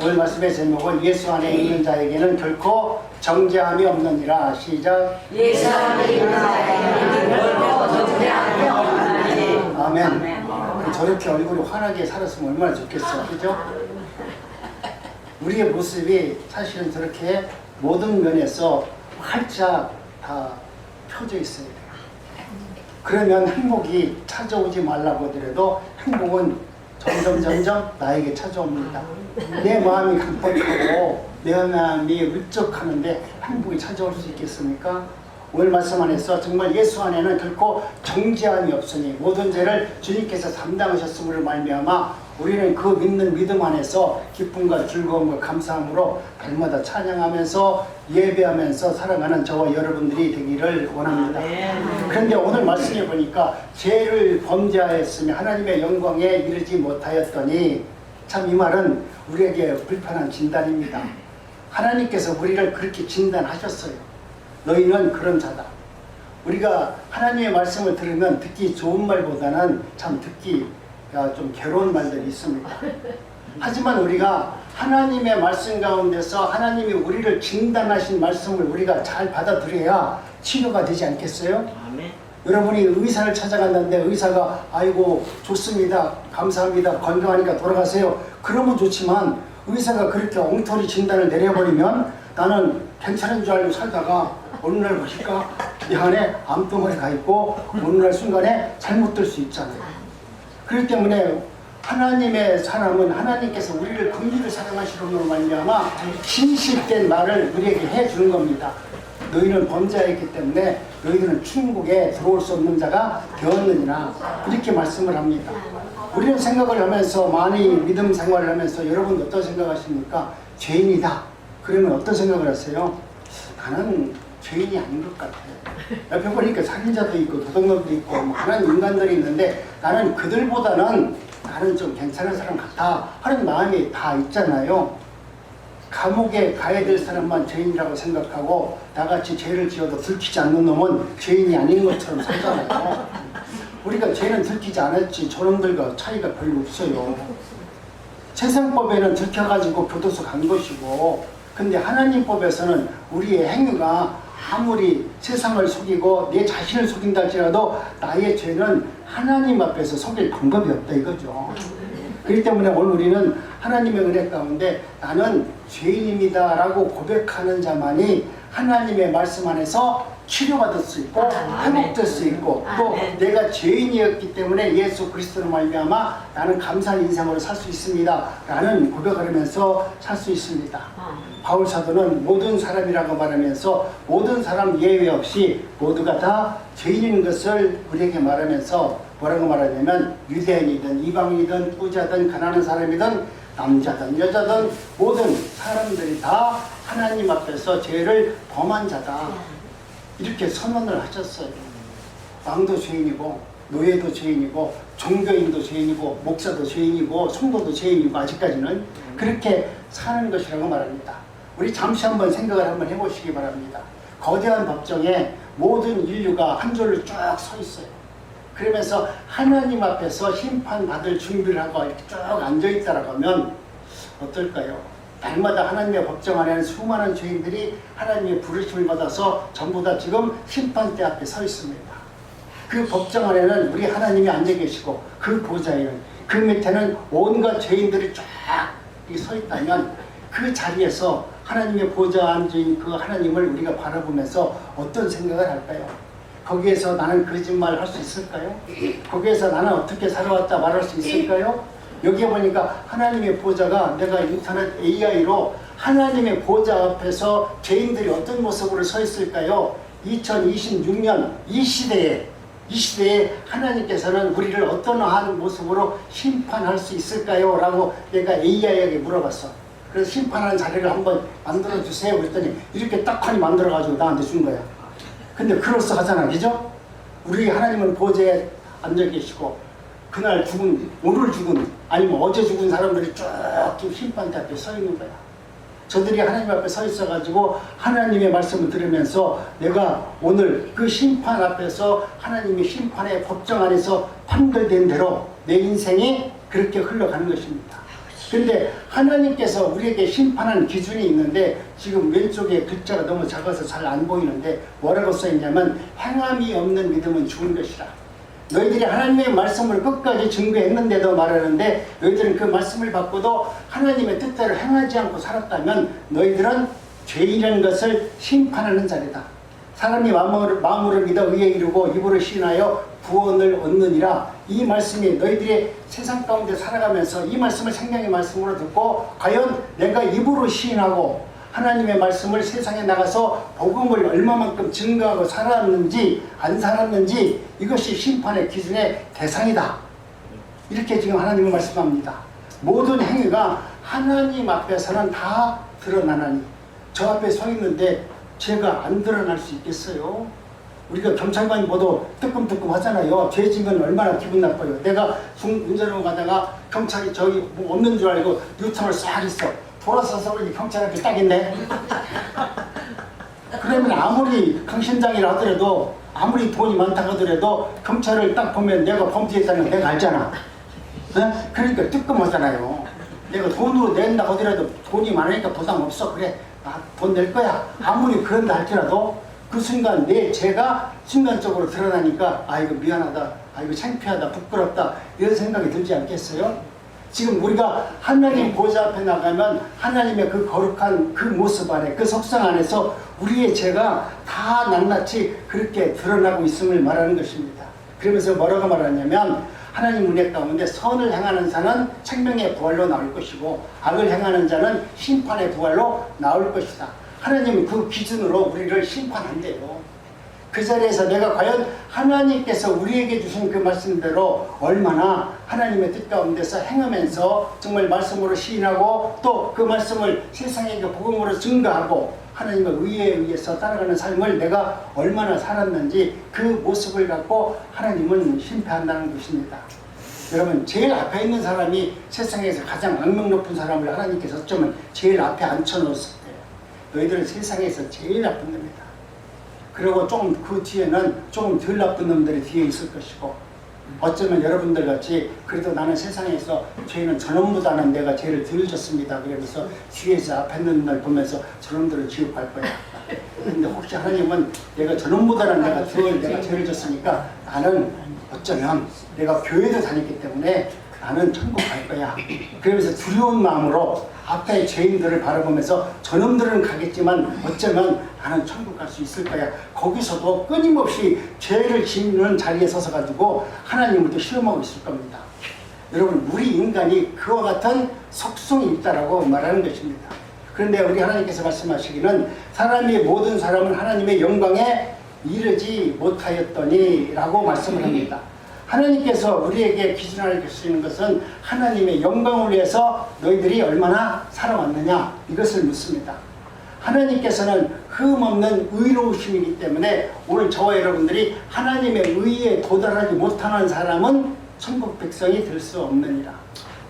오늘 말씀의 제목은 예수 안에 있는 자에게는 결코 정죄함이 없느니라. 시작. 예수 안에 있는 자에게는 결코 정죄함이 없느니라. 아멘. 저렇게 얼굴이 환하게 살았으면 얼마나 좋겠어. 그죠? 우리의 모습이 사실은 저렇게 모든 면에서 활짝 다 펴져 있어야 돼요. 그러면 행복이 찾아오지 말라고 하더라도 행복은 점점 나에게 찾아옵니다. 내 마음이 강팍하고 내 마음이 울적하는데 행복이 찾아올 수 있겠습니까? 오늘 말씀 안에서 정말 예수 안에는 결코 정죄함이 없으니 모든 죄를 주님께서 담당하셨음으로 말미암아 우리는 그 믿는 믿음 안에서 기쁨과 즐거움과 감사함으로 날마다 찬양하면서 예배하면서 살아가는 저와 여러분들이 되기를 원합니다. 그런데 오늘 말씀해 보니까 죄를 범죄하였으며 하나님의 영광에 이르지 못하였더니, 참 이 말은 우리에게 불편한 진단입니다. 하나님께서 우리를 그렇게 진단하셨어요. 너희는 그런 자다. 우리가 하나님의 말씀을 들으면 듣기 좋은 말보다는 참 듣기 좀 괴로운 말들이 있습니다. 하지만 우리가 하나님의 말씀 가운데서 하나님이 우리를 진단하신 말씀을 우리가 잘 받아들여야 치료가 되지 않겠어요? 아멘. 여러분이 의사를 찾아갔는데 의사가 아이고 좋습니다, 감사합니다, 건강하니까 돌아가세요, 그러면 좋지만 의사가 그렇게 엉터리 진단을 내려버리면 나는 괜찮은 줄 알고 살다가 어느 날 보니까 내 안에 암덩어리 가 있고 어느 날 순간에 잘못 될 수 있잖아요. 그렇기 때문에 하나님의 사람은 하나님께서 우리를 긍휼히 사랑하시는 말미암아 진실된 말을 우리에게 해주는 겁니다. 너희는 범죄했기 때문에 너희들은 천국에 들어올 수 없는 자가 되었느니라, 이렇게 말씀을 합니다. 우리는 생각을 하면서 많이 믿음 생활을 하면서 여러분 어떤 생각하십니까? 죄인이다. 그러면 어떤 생각을 하세요? 나는 죄인이 아닌 것 같아. 옆에 보니까 살인자도 있고 도둑놈도 있고 많은 인간들이 있는데 나는 그들보다는 나는 좀 괜찮은 사람 같아 하는 마음이 다 있잖아요. 감옥에 가야 될 사람만 죄인이라고 생각하고 나같이 죄를 지어도 들키지 않는 놈은 죄인이 아닌 것처럼 살잖아요. 우리가 죄는 들키지 않았지 저놈들과 차이가 별로 없어요. 세상법에는 들켜가지고 교도소 간 것이고, 근데 하나님 법에서는 우리의 행위가 아무리 세상을 속이고 내 자신을 속인다 할지라도 나의 죄는 하나님 앞에서 속일 방법이 없다 이거죠. 그렇기 때문에 오늘 우리는 하나님의 은혜 가운데 나는 죄인입니다 라고 고백하는 자만이 하나님의 말씀 안에서 치료받을 수 있고 회복될 수 있고, 또 내가 죄인이었기 때문에 예수 그리스도로 말미암아 나는 감사한 인생으로 살 수 있습니다 라는 고백을 하면서 살 수 있습니다. 바울 사도는 모든 사람이라고 말하면서 모든 사람 예외 없이 모두가 다 죄인인 것을 우리에게 말하면서 뭐라고 말하냐면 유대인이든 이방인이든 부자든 가난한 사람이든 남자든 여자든 모든 사람들이 다 하나님 앞에서 죄를 범한 자다, 이렇게 선언을 하셨어요. 왕도 죄인이고 노예도 죄인이고 종교인도 죄인이고 목사도 죄인이고 성도도 죄인이고 아직까지는 그렇게 사는 것이라고 말합니다. 우리 잠시 한번 생각을 한번 해보시기 바랍니다. 거대한 법정에 모든 인류가 한 줄로 쭉 서 있어요. 그러면서 하나님 앞에서 심판받을 준비를 하고 이렇게 쭉 앉아있다라고 하면 어떨까요? 날마다 하나님의 법정 안에는 수많은 죄인들이 하나님의 부르심을 받아서 전부 다 지금 심판대 앞에 서 있습니다. 그 법정 안에는 우리 하나님이 앉아 계시고 그 보좌에는 그 밑에는 온갖 죄인들이 쫙 서 있다면 그 자리에서 하나님의 보좌에 앉은 그 하나님을 우리가 바라보면서 어떤 생각을 할까요? 거기에서 나는 거짓말 할 수 있을까요? 거기에서 나는 어떻게 살아왔다 말할 수 있을까요? 여기에 보니까 하나님의 보좌가, 내가 인터넷 AI로 하나님의 보좌 앞에서 죄인들이 어떤 모습으로 서 있을까요? 2026년 이 시대에 하나님께서는 우리를 어떠한 모습으로 심판할 수 있을까요? 라고 내가 AI에게 물어봤어. 그래서 심판하는 자리를 한번 만들어 주세요 그랬더니 이렇게 딱하니 만들어 가지고 나한테 준 거야. 근데 그럴싸하잖아, 그죠? 우리 하나님은 보좌에 앉아 계시고 그날 죽은, 오늘 죽은, 아니면 어제 죽은 사람들이 쭉 심판대 앞에 서 있는 거야. 저들이 하나님 앞에 서 있어가지고 하나님의 말씀을 들으면서 내가 오늘 그 심판 앞에서 하나님의 심판의 법정 안에서 판결된 대로 내 인생이 그렇게 흘러가는 것입니다. 근데 하나님께서 우리에게 심판하는 기준이 있는데 지금 왼쪽에 글자가 너무 작아서 잘 안 보이는데 뭐라고 써있냐면 행함이 없는 믿음은 죽은 것이라. 너희들이 하나님의 말씀을 끝까지 증거했는데도 말하는데 너희들은 그 말씀을 받고도 하나님의 뜻대로 행하지 않고 살았다면 너희들은 죄인이라는 것을 심판하는 자리다. 사람이 마음으로 믿어 의에 이르고 입으로 시인하여 구원을 얻느니라. 이 말씀이 너희들이 세상 가운데 살아가면서 이 말씀을 생명의 말씀으로 듣고 과연 내가 입으로 시인하고 하나님의 말씀을 세상에 나가서 복음을 얼마만큼 증거하고 살았는지 안 살았는지 이것이 심판의 기준의 대상이다. 이렇게 지금 하나님은 말씀합니다. 모든 행위가 하나님 앞에서는 다 드러나나니 저 앞에 서 있는데 죄가 안 드러날 수 있겠어요? 우리가 경찰관이 보도 뜨끔뜨끔 하잖아요. 죄 지면 얼마나 기분 나빠요. 내가 운전으로 가다가 경찰이 저기 뭐 없는 줄 알고 뉴턴을 싹 했어. 돌아서서 우리 경찰 앞에 딱 있네. 그러면 아무리 강심장이라 하더라도 아무리 돈이 많다고 하더라도 경찰을 딱 보면 내가 범죄했다는 걸 내가 알잖아. 네? 그러니까 뜨끔하잖아요. 내가 돈으로 낸다 하더라도 돈이 많으니까 부담 없어. 그래. 돈 낼 거야. 아무리 그런다 할지라도 그 순간 내 죄가 순간적으로 드러나니까 아 이거 미안하다, 아 이거 창피하다, 부끄럽다 이런 생각이 들지 않겠어요? 지금 우리가 하나님 보좌 앞에 나가면 하나님의 그 거룩한 그 모습 안에 그 속성 안에서 우리의 죄가 다 낱낱이 그렇게 드러나고 있음을 말하는 것입니다. 그러면서 뭐라고 말하냐면 하나님 은혜 가운데 선을 행하는 자는 생명의 부활로 나올 것이고 악을 행하는 자는 심판의 부활로 나올 것이다. 하나님은 그 기준으로 우리를 심판한대요. 그 자리에서 내가 과연 하나님께서 우리에게 주신 그 말씀대로 얼마나 하나님의 뜻 가운데서 행하면서 정말 말씀으로 시인하고 또 그 말씀을 세상에 복음으로 증거하고 하나님의 의에 의해서 따라가는 삶을 내가 얼마나 살았는지 그 모습을 갖고 하나님은 심판한다는 것입니다. 여러분 제일 앞에 있는 사람이 세상에서 가장 악명 높은 사람을 하나님께서 어쩌면 제일 앞에 앉혀놓았을 때요. 너희들은 세상에서 제일 나쁜 놈이다. 그리고 조금 그 뒤에는 조금 덜 나쁜 놈들이 뒤에 있을 것이고 어쩌면 여러분들 같이 그래도 나는 세상에서 죄는 저놈보다는 내가 죄를 덜 졌습니다. 그러면서 뒤에서 앞에 있는 날 보면서 저놈들은 지옥 갈 거야. 근데 혹시 하나님은 내가 저놈보다는 내가 죄를 졌으니까 나는 어쩌면 내가 교회도 다녔기 때문에 나는 천국 갈 거야. 그러면서 두려운 마음으로 앞에 죄인들을 바라보면서 저놈들은 가겠지만 어쩌면 나는 천국 갈 수 있을 거야. 거기서도 끊임없이 죄를 짓는 자리에 서서 가지고 하나님을 또 시험하고 있을 겁니다. 여러분 우리 인간이 그와 같은 속성이 있다라고 말하는 것입니다. 그런데 우리 하나님께서 말씀하시기는 사람이 모든 사람은 하나님의 영광에 이르지 못하였더니 라고 말씀을 합니다. 하나님께서 우리에게 기준을 주시는 것은 하나님의 영광을 위해서 너희들이 얼마나 살아왔느냐 이것을 묻습니다. 하나님께서는 흠없는 의로우심이기 때문에 오늘 저와 여러분들이 하나님의 의에 도달하지 못하는 사람은 천국 백성이 될 수 없느니라.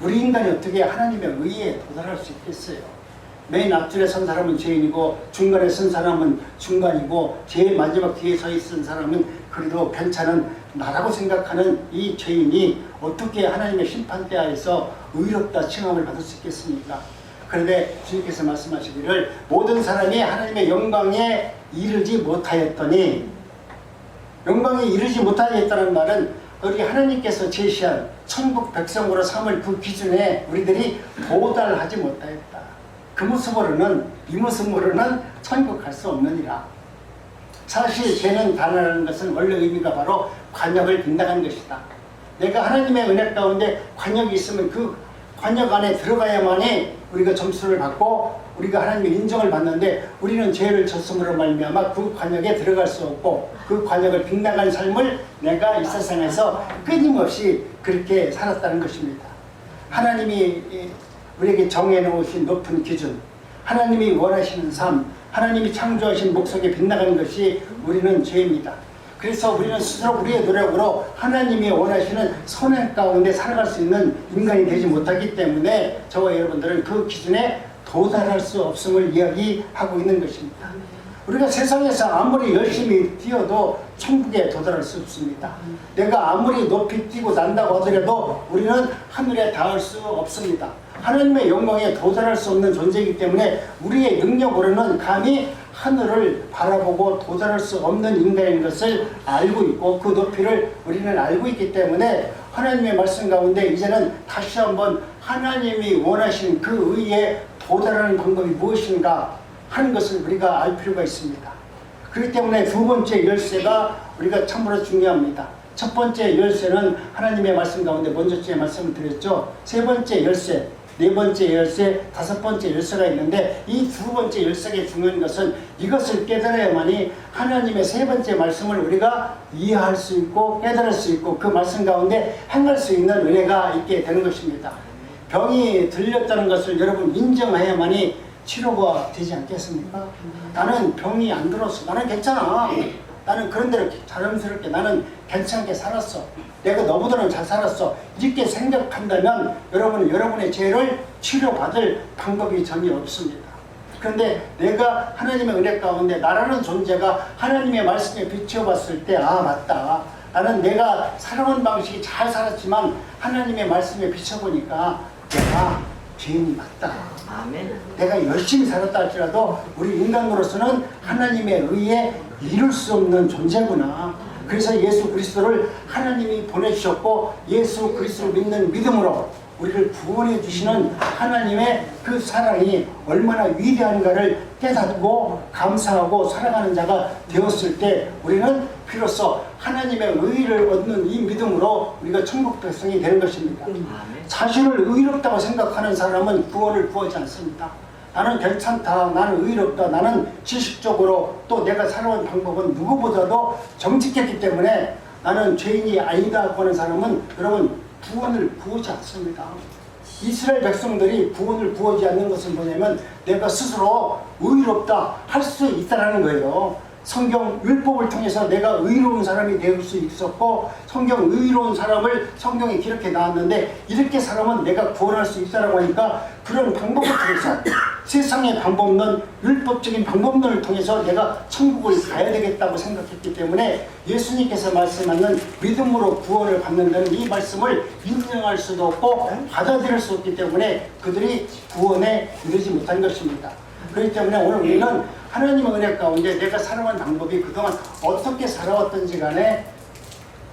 우리 인간이 어떻게 하나님의 의에 도달할 수 있겠어요? 맨 앞줄에 선 사람은 죄인이고 중간에 선 사람은 중간이고 제일 마지막 뒤에 서 있은 사람은 그래도 괜찮은 나라고 생각하는 이 죄인이 어떻게 하나님의 심판대하에서 의롭다 칭함을 받을 수 있겠습니까? 그런데 주님께서 말씀하시기를 모든 사람이 하나님의 영광에 이르지 못하였더니, 영광에 이르지 못하였다는 말은 우리 하나님께서 제시한 천국 백성으로 삼을 그 기준에 우리들이 도달하지 못하였다. 그 모습으로는, 이 모습으로는 천국 갈 수 없느니라. 사실 죄는 단하는 것은 원래 의미가 바로 관역을 빗나간 것이다. 내가 하나님의 은혜 가운데 관역이 있으면 그 관역 안에 들어가야만이 우리가 점수를 받고 우리가 하나님의 인정을 받는데, 우리는 죄를 졌음으로 말미암아 그 관역에 들어갈 수 없고 그 관역을 빗나간 삶을 내가 이 세상에서 끊임없이 그렇게 살았다는 것입니다. 하나님이 우리에게 정해놓으신 높은 기준, 하나님이 원하시는 삶, 하나님이 창조하신 목석에 빗나가는 것이 우리는 죄입니다. 그래서 우리는 스스로 우리의 노력으로 하나님이 원하시는 선행 가운데 살아갈 수 있는 인간이 되지 못하기 때문에 저와 여러분들은 그 기준에 도달할 수 없음을 이야기하고 있는 것입니다. 우리가 세상에서 아무리 열심히 뛰어도 천국에 도달할 수 없습니다. 내가 아무리 높이 뛰고 난다고 하더라도 우리는 하늘에 닿을 수 없습니다. 하나님의 영광에 도달할 수 없는 존재이기 때문에 우리의 능력으로는 감히 하늘을 바라보고 도달할 수 없는 인간인 것을 알고 있고 그 높이를 우리는 알고 있기 때문에 하나님의 말씀 가운데 이제는 다시 한번 하나님이 원하시는 그 의에 도달하는 방법이 무엇인가 하는 것을 우리가 알 필요가 있습니다. 그렇기 때문에 두 번째 열쇠가 우리가 참으로 중요합니다. 첫 번째 열쇠는 하나님의 말씀 가운데 먼저 제 말씀을 드렸죠. 세 번째 열쇠, 네 번째 열쇠, 다섯 번째 열쇠가 있는데 이 두 번째 열쇠가 중요한 것은 이것을 깨달아야만이 하나님의 세 번째 말씀을 우리가 이해할 수 있고 깨달을 수 있고 그 말씀 가운데 행할 수 있는 은혜가 있게 되는 것입니다. 병이 들렸다는 것을 여러분 인정해야만이 치료가 되지 않겠습니까? 나는 병이 안 들었어. 나는 괜찮아. 나는 그런 대로 자연스럽게 나는 괜찮게 살았어. 내가 너보다는 잘 살았어. 이렇게 생각한다면 여러분은 여러분의 죄를 치료받을 방법이 전혀 없습니다. 그런데 내가 하나님의 은혜 가운데 나라는 존재가 하나님의 말씀에 비춰봤을 때 아 맞다. 나는 내가 살아온 방식이 잘 살았지만 하나님의 말씀에 비춰보니까 내가 죄인이 맞다. 아멘. 내가 열심히 살았다 할지라도 우리 인간으로서는 하나님의 의에 이룰 수 없는 존재구나. 그래서 예수 그리스도를 하나님이 보내주셨고 예수 그리스도를 믿는 믿음으로 우리를 구원해 주시는 하나님의 그 사랑이 얼마나 위대한가를 깨닫고 감사하고 살아가는 자가 되었을 때 우리는 비로소 하나님의 의를 얻는 이 믿음으로 우리가 천국 백성이 되는 것입니다. 자신을 의롭다고 생각하는 사람은 구원을 구하지 않습니다. 나는 괜찮다, 나는 의롭다, 나는 지식적으로 또 내가 살아온 방법은 누구보다도 정직했기 때문에 나는 죄인이 아니다 하는 사람은 여러분 구원을 구하지 않습니다. 이스라엘 백성들이 구원을 구하지 않는 것은 뭐냐면 내가 스스로 의롭다 할 수 있다는 거예요. 성경 율법을 통해서 내가 의로운 사람이 될 수 있었고 성경 의로운 사람을 성경에 기록해 나왔는데 이렇게 살아면 내가 구원할 수 있다라고 하니까 그런 방법을 통해서 세상의 방법론, 율법적인 방법론을 통해서 내가 천국을 가야 되겠다고 생각했기 때문에 예수님께서 말씀하는 믿음으로 구원을 받는다는 이 말씀을 인정할 수도 없고 받아들일 수 없기 때문에 그들이 구원에 이르지 못한 것입니다. 그렇기 때문에 오늘 우리는 하나님의 은혜 가운데 내가 살아온 방법이 그동안 어떻게 살아왔던지 간에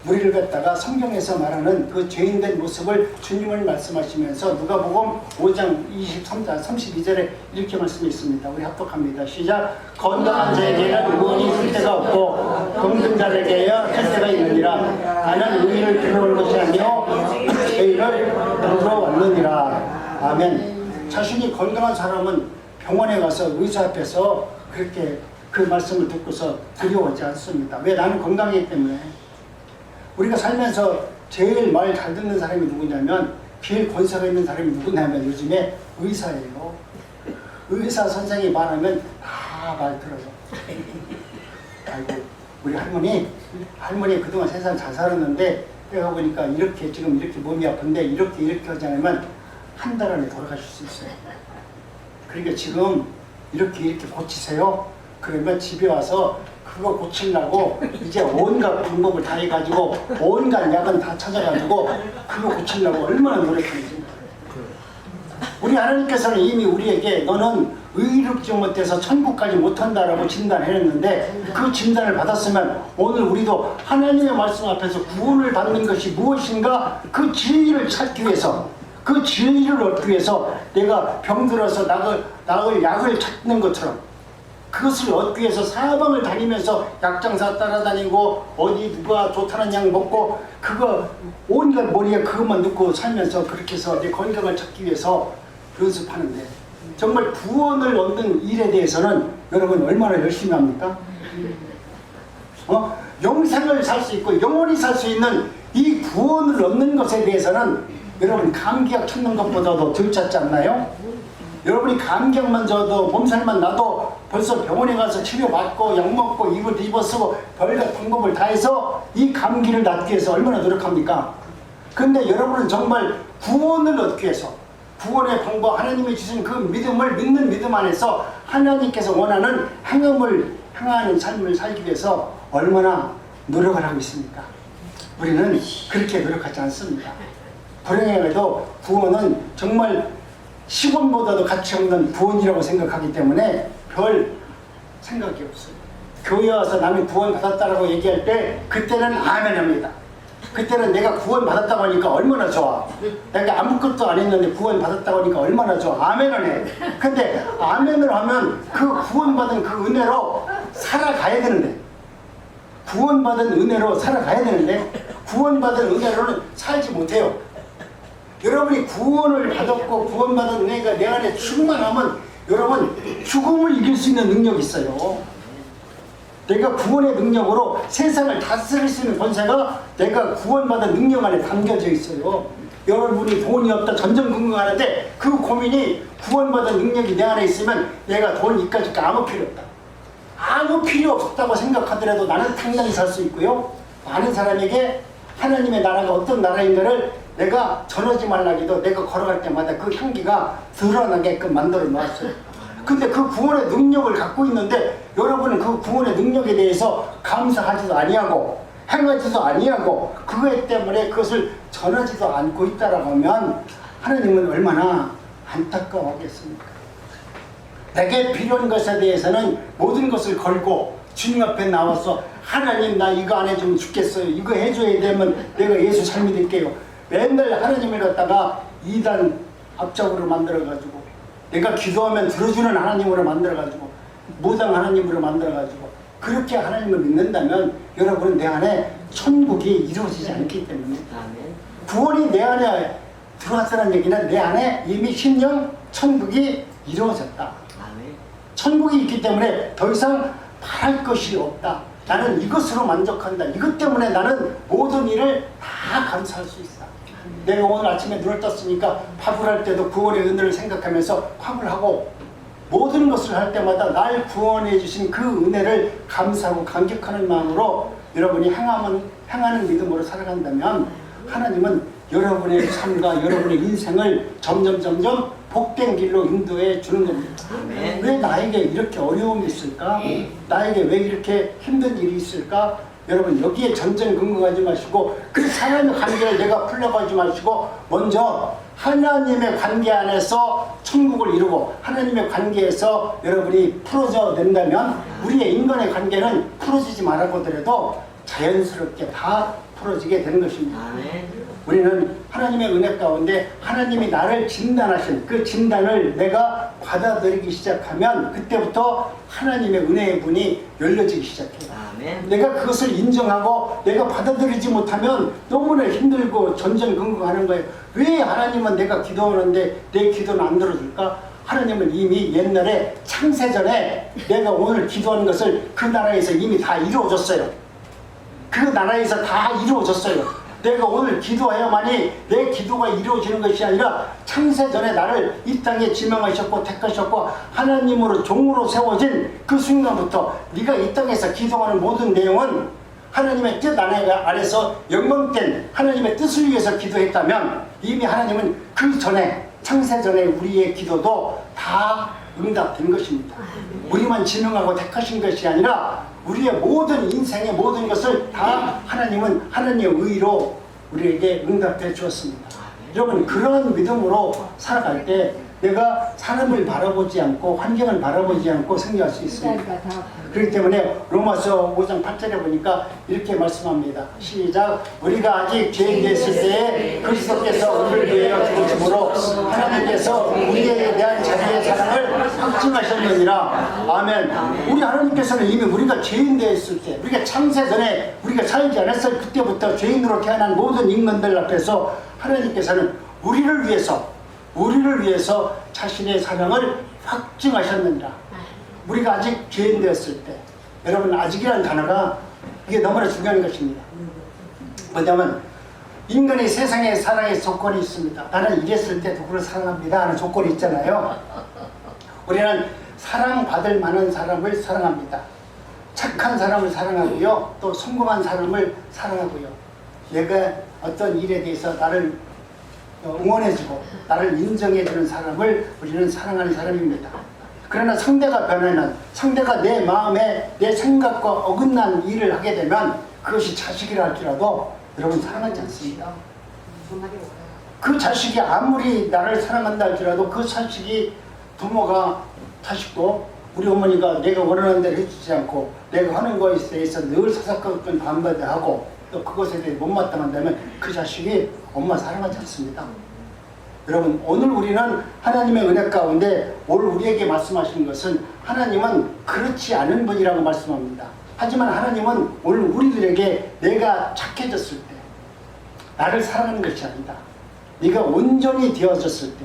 우리를 갖다가 성경에서 말하는 그 죄인된 모습을 주님을 말씀하시면서 누가복음 5장 23절 32절에 이렇게 말씀했습니다. 우리 합독합니다. 시작. 건강한 자에게는 의원이 있을 데가 없고 병든 자에게야 할 데가 있느니라. 나는 의를 들어올 것이 아니요 죄인을 들어 왔느니라. 아멘. 자신이 건강한 사람은 병원에 가서 의사 앞에서 그렇게 그 말씀을 듣고서 두려워하지 않습니다. 왜? 나는 건강이기 때문에. 우리가 살면서 제일 말 잘 듣는 사람이 누구냐면 제일 권세가 있는 사람이 누구냐면 요즘에 의사예요. 의사 선생이 말하면 다 말 들어요. 아이고 우리 할머니 그동안 세상 잘 살았는데 내가 보니까 이렇게 지금 이렇게 몸이 아픈데 이렇게 하지 않으면 한 달 안에 돌아가실 수 있어요. 그러니까 지금 이렇게 고치세요. 그러면 집에 와서 그거 고치려고 이제 온갖 방법을 다 해가지고 온갖 약은 다 찾아가지고 그거 고치려고 얼마나 노력하는지. 우리 하나님께서는 이미 우리에게 너는 의롭지 못해서 천국까지 못한다라고 진단해냈는데 그 진단을 받았으면 오늘 우리도 하나님의 말씀 앞에서 구원을 받는 것이 무엇인가 그 진리를 찾기 위해서 그 진리를 얻기 위해서 내가 병들어서 나을 약을 찾는 것처럼 그것을 얻기 위해서 사방을 다니면서 약장사 따라다니고 어디 누가 좋다는 약 먹고 그거 온갖 머리에 그것만 넣고 살면서 그렇게 해서 내 건강을 찾기 위해서 연습하는데 정말 구원을 얻는 일에 대해서는 여러분 얼마나 열심히 합니까? 영생을 살 수 있고 영원히 살 수 있는 이 구원을 얻는 것에 대해서는 여러분 감기약 찾는 것보다도 덜 찾지 않나요? 여러분이 감기약만 져도 몸살만 나도 벌써 병원에 가서 치료받고 약 먹고 입을 뒤집어 쓰고 별것 방법을 다 해서 이 감기를 낫기 위해서 얼마나 노력합니까? 근데 여러분은 정말 구원을 얻기 위해서 구원의 방법 하나님이 주신 그 믿음을 믿는 믿음 안에서 하나님께서 원하는 행하는 삶을 살기 위해서 얼마나 노력을 하고 있습니까? 우리는 그렇게 노력하지 않습니다. 불행해도 구원은 정말 시골보다도 가치 없는 구원이라고 생각하기 때문에 별 생각이 없어요. 교회 와서 나는 구원 받았다라고 얘기할 때 그때는 아멘 합니다. 그때는 내가 구원 받았다고 하니까 얼마나 좋아. 내가 아무것도 안 했는데 구원 받았다고 하니까 얼마나 좋아. 아멘을 해. 근데 아멘을 하면 그 구원받은 그 은혜로 살아가야 되는데, 구원받은 은혜로 살아가야 되는데 구원받은 은혜로는 살지 못해요. 여러분이 구원을 받았고 구원받은 은혜가 내 안에 충만하면 여러분 죽음을 이길 수 있는 능력이 있어요. 내가 구원의 능력으로 세상을 다스릴 수 있는 권세가 내가 구원받은 능력 안에 담겨져 있어요. 여러분이 돈이 없다 전전긍긍하는데 그 고민이 구원받은 능력이 내 안에 있으면 내가 돈 이까짓 거 아무 필요 없다. 아무 필요 없다고 생각하더라도 나는 당당히 살 수 있고요. 많은 사람에게 하나님의 나라가 어떤 나라인가를 내가 전하지 말라기도 내가 걸어갈 때마다 그 향기가 드러나게끔 만들어 놓았어요. 근데 그 구원의 능력을 갖고 있는데 여러분은 그 구원의 능력에 대해서 감사하지도 아니하고 행하지도 아니하고 그것 때문에 그것을 전하지도 않고 있다라고 하면 하나님은 얼마나 안타까워하겠습니까? 내게 필요한 것에 대해서는 모든 것을 걸고 주님 앞에 나와서 하나님 나 이거 안 해주면 죽겠어요. 이거 해줘야 되면 내가 예수 잘 믿을게요. 맨날 하나님을 갖다가 2단 앞쪽으로 만들어가지고 내가 기도하면 들어주는 하나님으로 만들어가지고 무당 하나님으로 만들어가지고 그렇게 하나님을 믿는다면 여러분은 내 안에 천국이 이루어지지 않기 때문에 구원이 내 안에 들어왔다는 얘기는 내 안에 이미 심령 천국이 이루어졌다. 천국이 있기 때문에 더 이상 바랄 것이 없다. 나는 이것으로 만족한다. 이것 때문에 나는 모든 일을 다 감사할 수 있어. 내가 오늘 아침에 눈을 떴으니까 밥을 할 때도 구원의 은혜를 생각하면서 밥을 하고 모든 것을 할 때마다 날 구원해 주신 그 은혜를 감사하고 감격하는 마음으로 여러분이 행하는 믿음으로 살아간다면 하나님은 여러분의 삶과 여러분의 인생을 점점 복된 길로 인도해 주는 겁니다. 왜 나에게 이렇게 어려움이 있을까? 나에게 왜 이렇게 힘든 일이 있을까? 여러분 여기에 전전긍긍하지 마시고 그 하나님의 관계를 내가 풀려가지 마시고 먼저 하나님의 관계 안에서 천국을 이루고 하나님의 관계에서 여러분이 풀어져 낸다면 우리의 인간의 관계는 풀어지지 말아보더라도 자연스럽게 다 풀어지게 되는 것입니다. 우리는 하나님의 은혜 가운데 하나님이 나를 진단하신 그 진단을 내가 받아들이기 시작하면 그때부터 하나님의 은혜의 문이 열려지기 시작해요. 내가 그것을 인정하고 내가 받아들이지 못하면 너무나 힘들고 전전긍긍하는 거예요. 왜 하나님은 내가 기도하는데 내 기도는 안 들어줄까? 하나님은 이미 옛날에 창세전에 내가 오늘 기도하는 것을 그 나라에서 이미 다 이루어졌어요. 그 나라에서 다 이루어졌어요. 내가 오늘 기도해야만이 내 기도가 이루어지는 것이 아니라 창세전에 나를 이 땅에 지명하셨고 택하셨고 하나님으로 종으로 세워진 그 순간부터 네가 이 땅에서 기도하는 모든 내용은 하나님의 뜻 안에서 영광된 하나님의 뜻을 위해서 기도했다면 이미 하나님은 그 전에 창세전에 우리의 기도도 다 응답된 것입니다. 우리만 지명하고 택하신 것이 아니라 우리의 모든 인생의 모든 것을 다 하나님은 하나님의 의로 우리에게 응답해 주었습니다. 여러분 그러한 믿음으로 살아갈 때 내가 사람을 바라보지 않고 환경을 바라보지 않고 승리할 수 있습니다. 그렇기 때문에 로마서 5장 8절에 보니까 이렇게 말씀합니다. 시작. 우리가 아직 죄인 됐을 때에 그리스도께서 우리를 위하여 죽으심으로 하나님께서 우리에 대한 자기의 사랑을 확증하셨느니라. 아멘. 우리 하나님께서는 이미 우리가 죄인 되었을 때 우리가 창세전에 우리가 살지 않았을 그때부터 죄인으로 태어난 모든 인간들 앞에서 하나님께서는 우리를 위해서 자신의 사랑을 확증하셨느니라. 우리가 아직 죄인 되었을 때 여러분 아직이라는 단어가 이게 너무나 중요한 것입니다. 뭐냐면 인간이 세상에 사랑의 조건이 있습니다. 나는 이랬을 때 누구를 사랑합니다 하는 조건이 있잖아요. 우리는 사랑받을 만한 사람을 사랑합니다. 착한 사람을 사랑하고요. 또 성공한 사람을 사랑하고요. 내가 어떤 일에 대해서 나를 응원해주고 나를 인정해주는 사람을 우리는 사랑하는 사람입니다. 그러나 상대가 변하는 상대가 내 마음에 내 생각과 어긋난 일을 하게 되면 그것이 자식이라 할지라도 여러분 사랑하지 않습니다. 그 자식이 아무리 나를 사랑한다 할지라도 그 자식이 부모가 자식도 우리 어머니가 내가 원하는 대로 해주지 않고 내가 하는 것에 대해서 늘 사사건건 반발하고 또 그것에 대해 못마땅한다면 그 자식이 엄마 사랑하지 않습니다. 여러분 오늘 우리는 하나님의 은혜 가운데 오늘 우리에게 말씀하시는 것은 하나님은 그렇지 않은 분이라고 말씀합니다. 하지만 하나님은 오늘 우리들에게 내가 착해졌을 때 나를 사랑하는 것이 아니다. 네가 온전히 되어졌을 때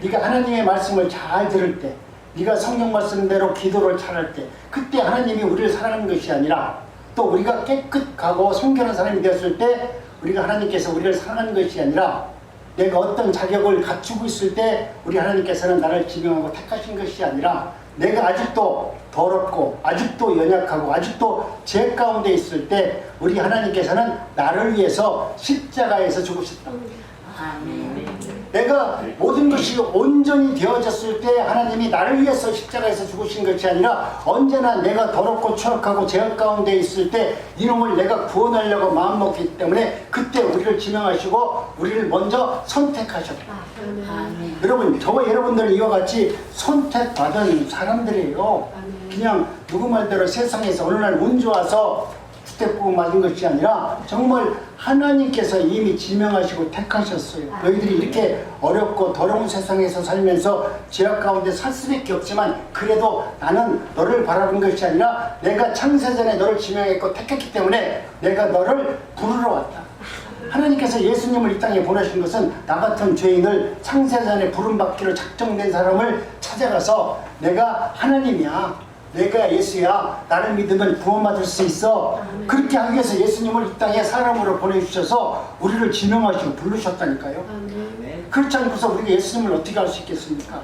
네가 하나님의 말씀을 잘 들을 때 네가 성경 말씀대로 기도를 잘할 때 그때 하나님이 우리를 사랑하는 것이 아니라 또 우리가 깨끗하고 성결한 사람이 되었을 때 우리가 하나님께서 우리를 사랑하는 것이 아니라 내가 어떤 자격을 갖추고 있을 때 우리 하나님께서는 나를 지명하고 택하신 것이 아니라 내가 아직도 더럽고 아직도 연약하고 아직도 죄 가운데 있을 때 우리 하나님께서는 나를 위해서 십자가에서 죽으셨다. 내가 모든 것이 온전히 되어졌을 때 하나님이 나를 위해서 십자가에서 죽으신 것이 아니라 언제나 내가 더럽고 추악하고 죄악 가운데 있을 때 이놈을 내가 구원하려고 마음먹기 때문에 그때 우리를 지명하시고 우리를 먼저 선택하셨다. 여러분 저와 여러분들은 이와 같이 선택받은 사람들이에요. 그냥 누구 말대로 세상에서 어느 날 운 좋아서 주택보고 맞은 것이 아니라 정말 하나님께서 이미 지명하시고 택하셨어요. 너희들이 이렇게 어렵고 더러운 세상에서 살면서 죄악 가운데 살 수밖에 없지만 그래도 나는 너를 바라본 것이 아니라 내가 창세전에 너를 지명했고 택했기 때문에 내가 너를 부르러 왔다. 하나님께서 예수님을 이 땅에 보내신 것은 나 같은 죄인을 창세전에 부름받기로 작정된 사람을 찾아가서 내가 하나님이야, 내가 예수야, 나를 믿으면 구원받을 수 있어. 그렇게 하기 위해서 예수님을 이 땅에 사람으로 보내주셔서 우리를 지명하시고 부르셨다니까요. 그렇지 않고서 우리가 예수님을 어떻게 할 수 있겠습니까?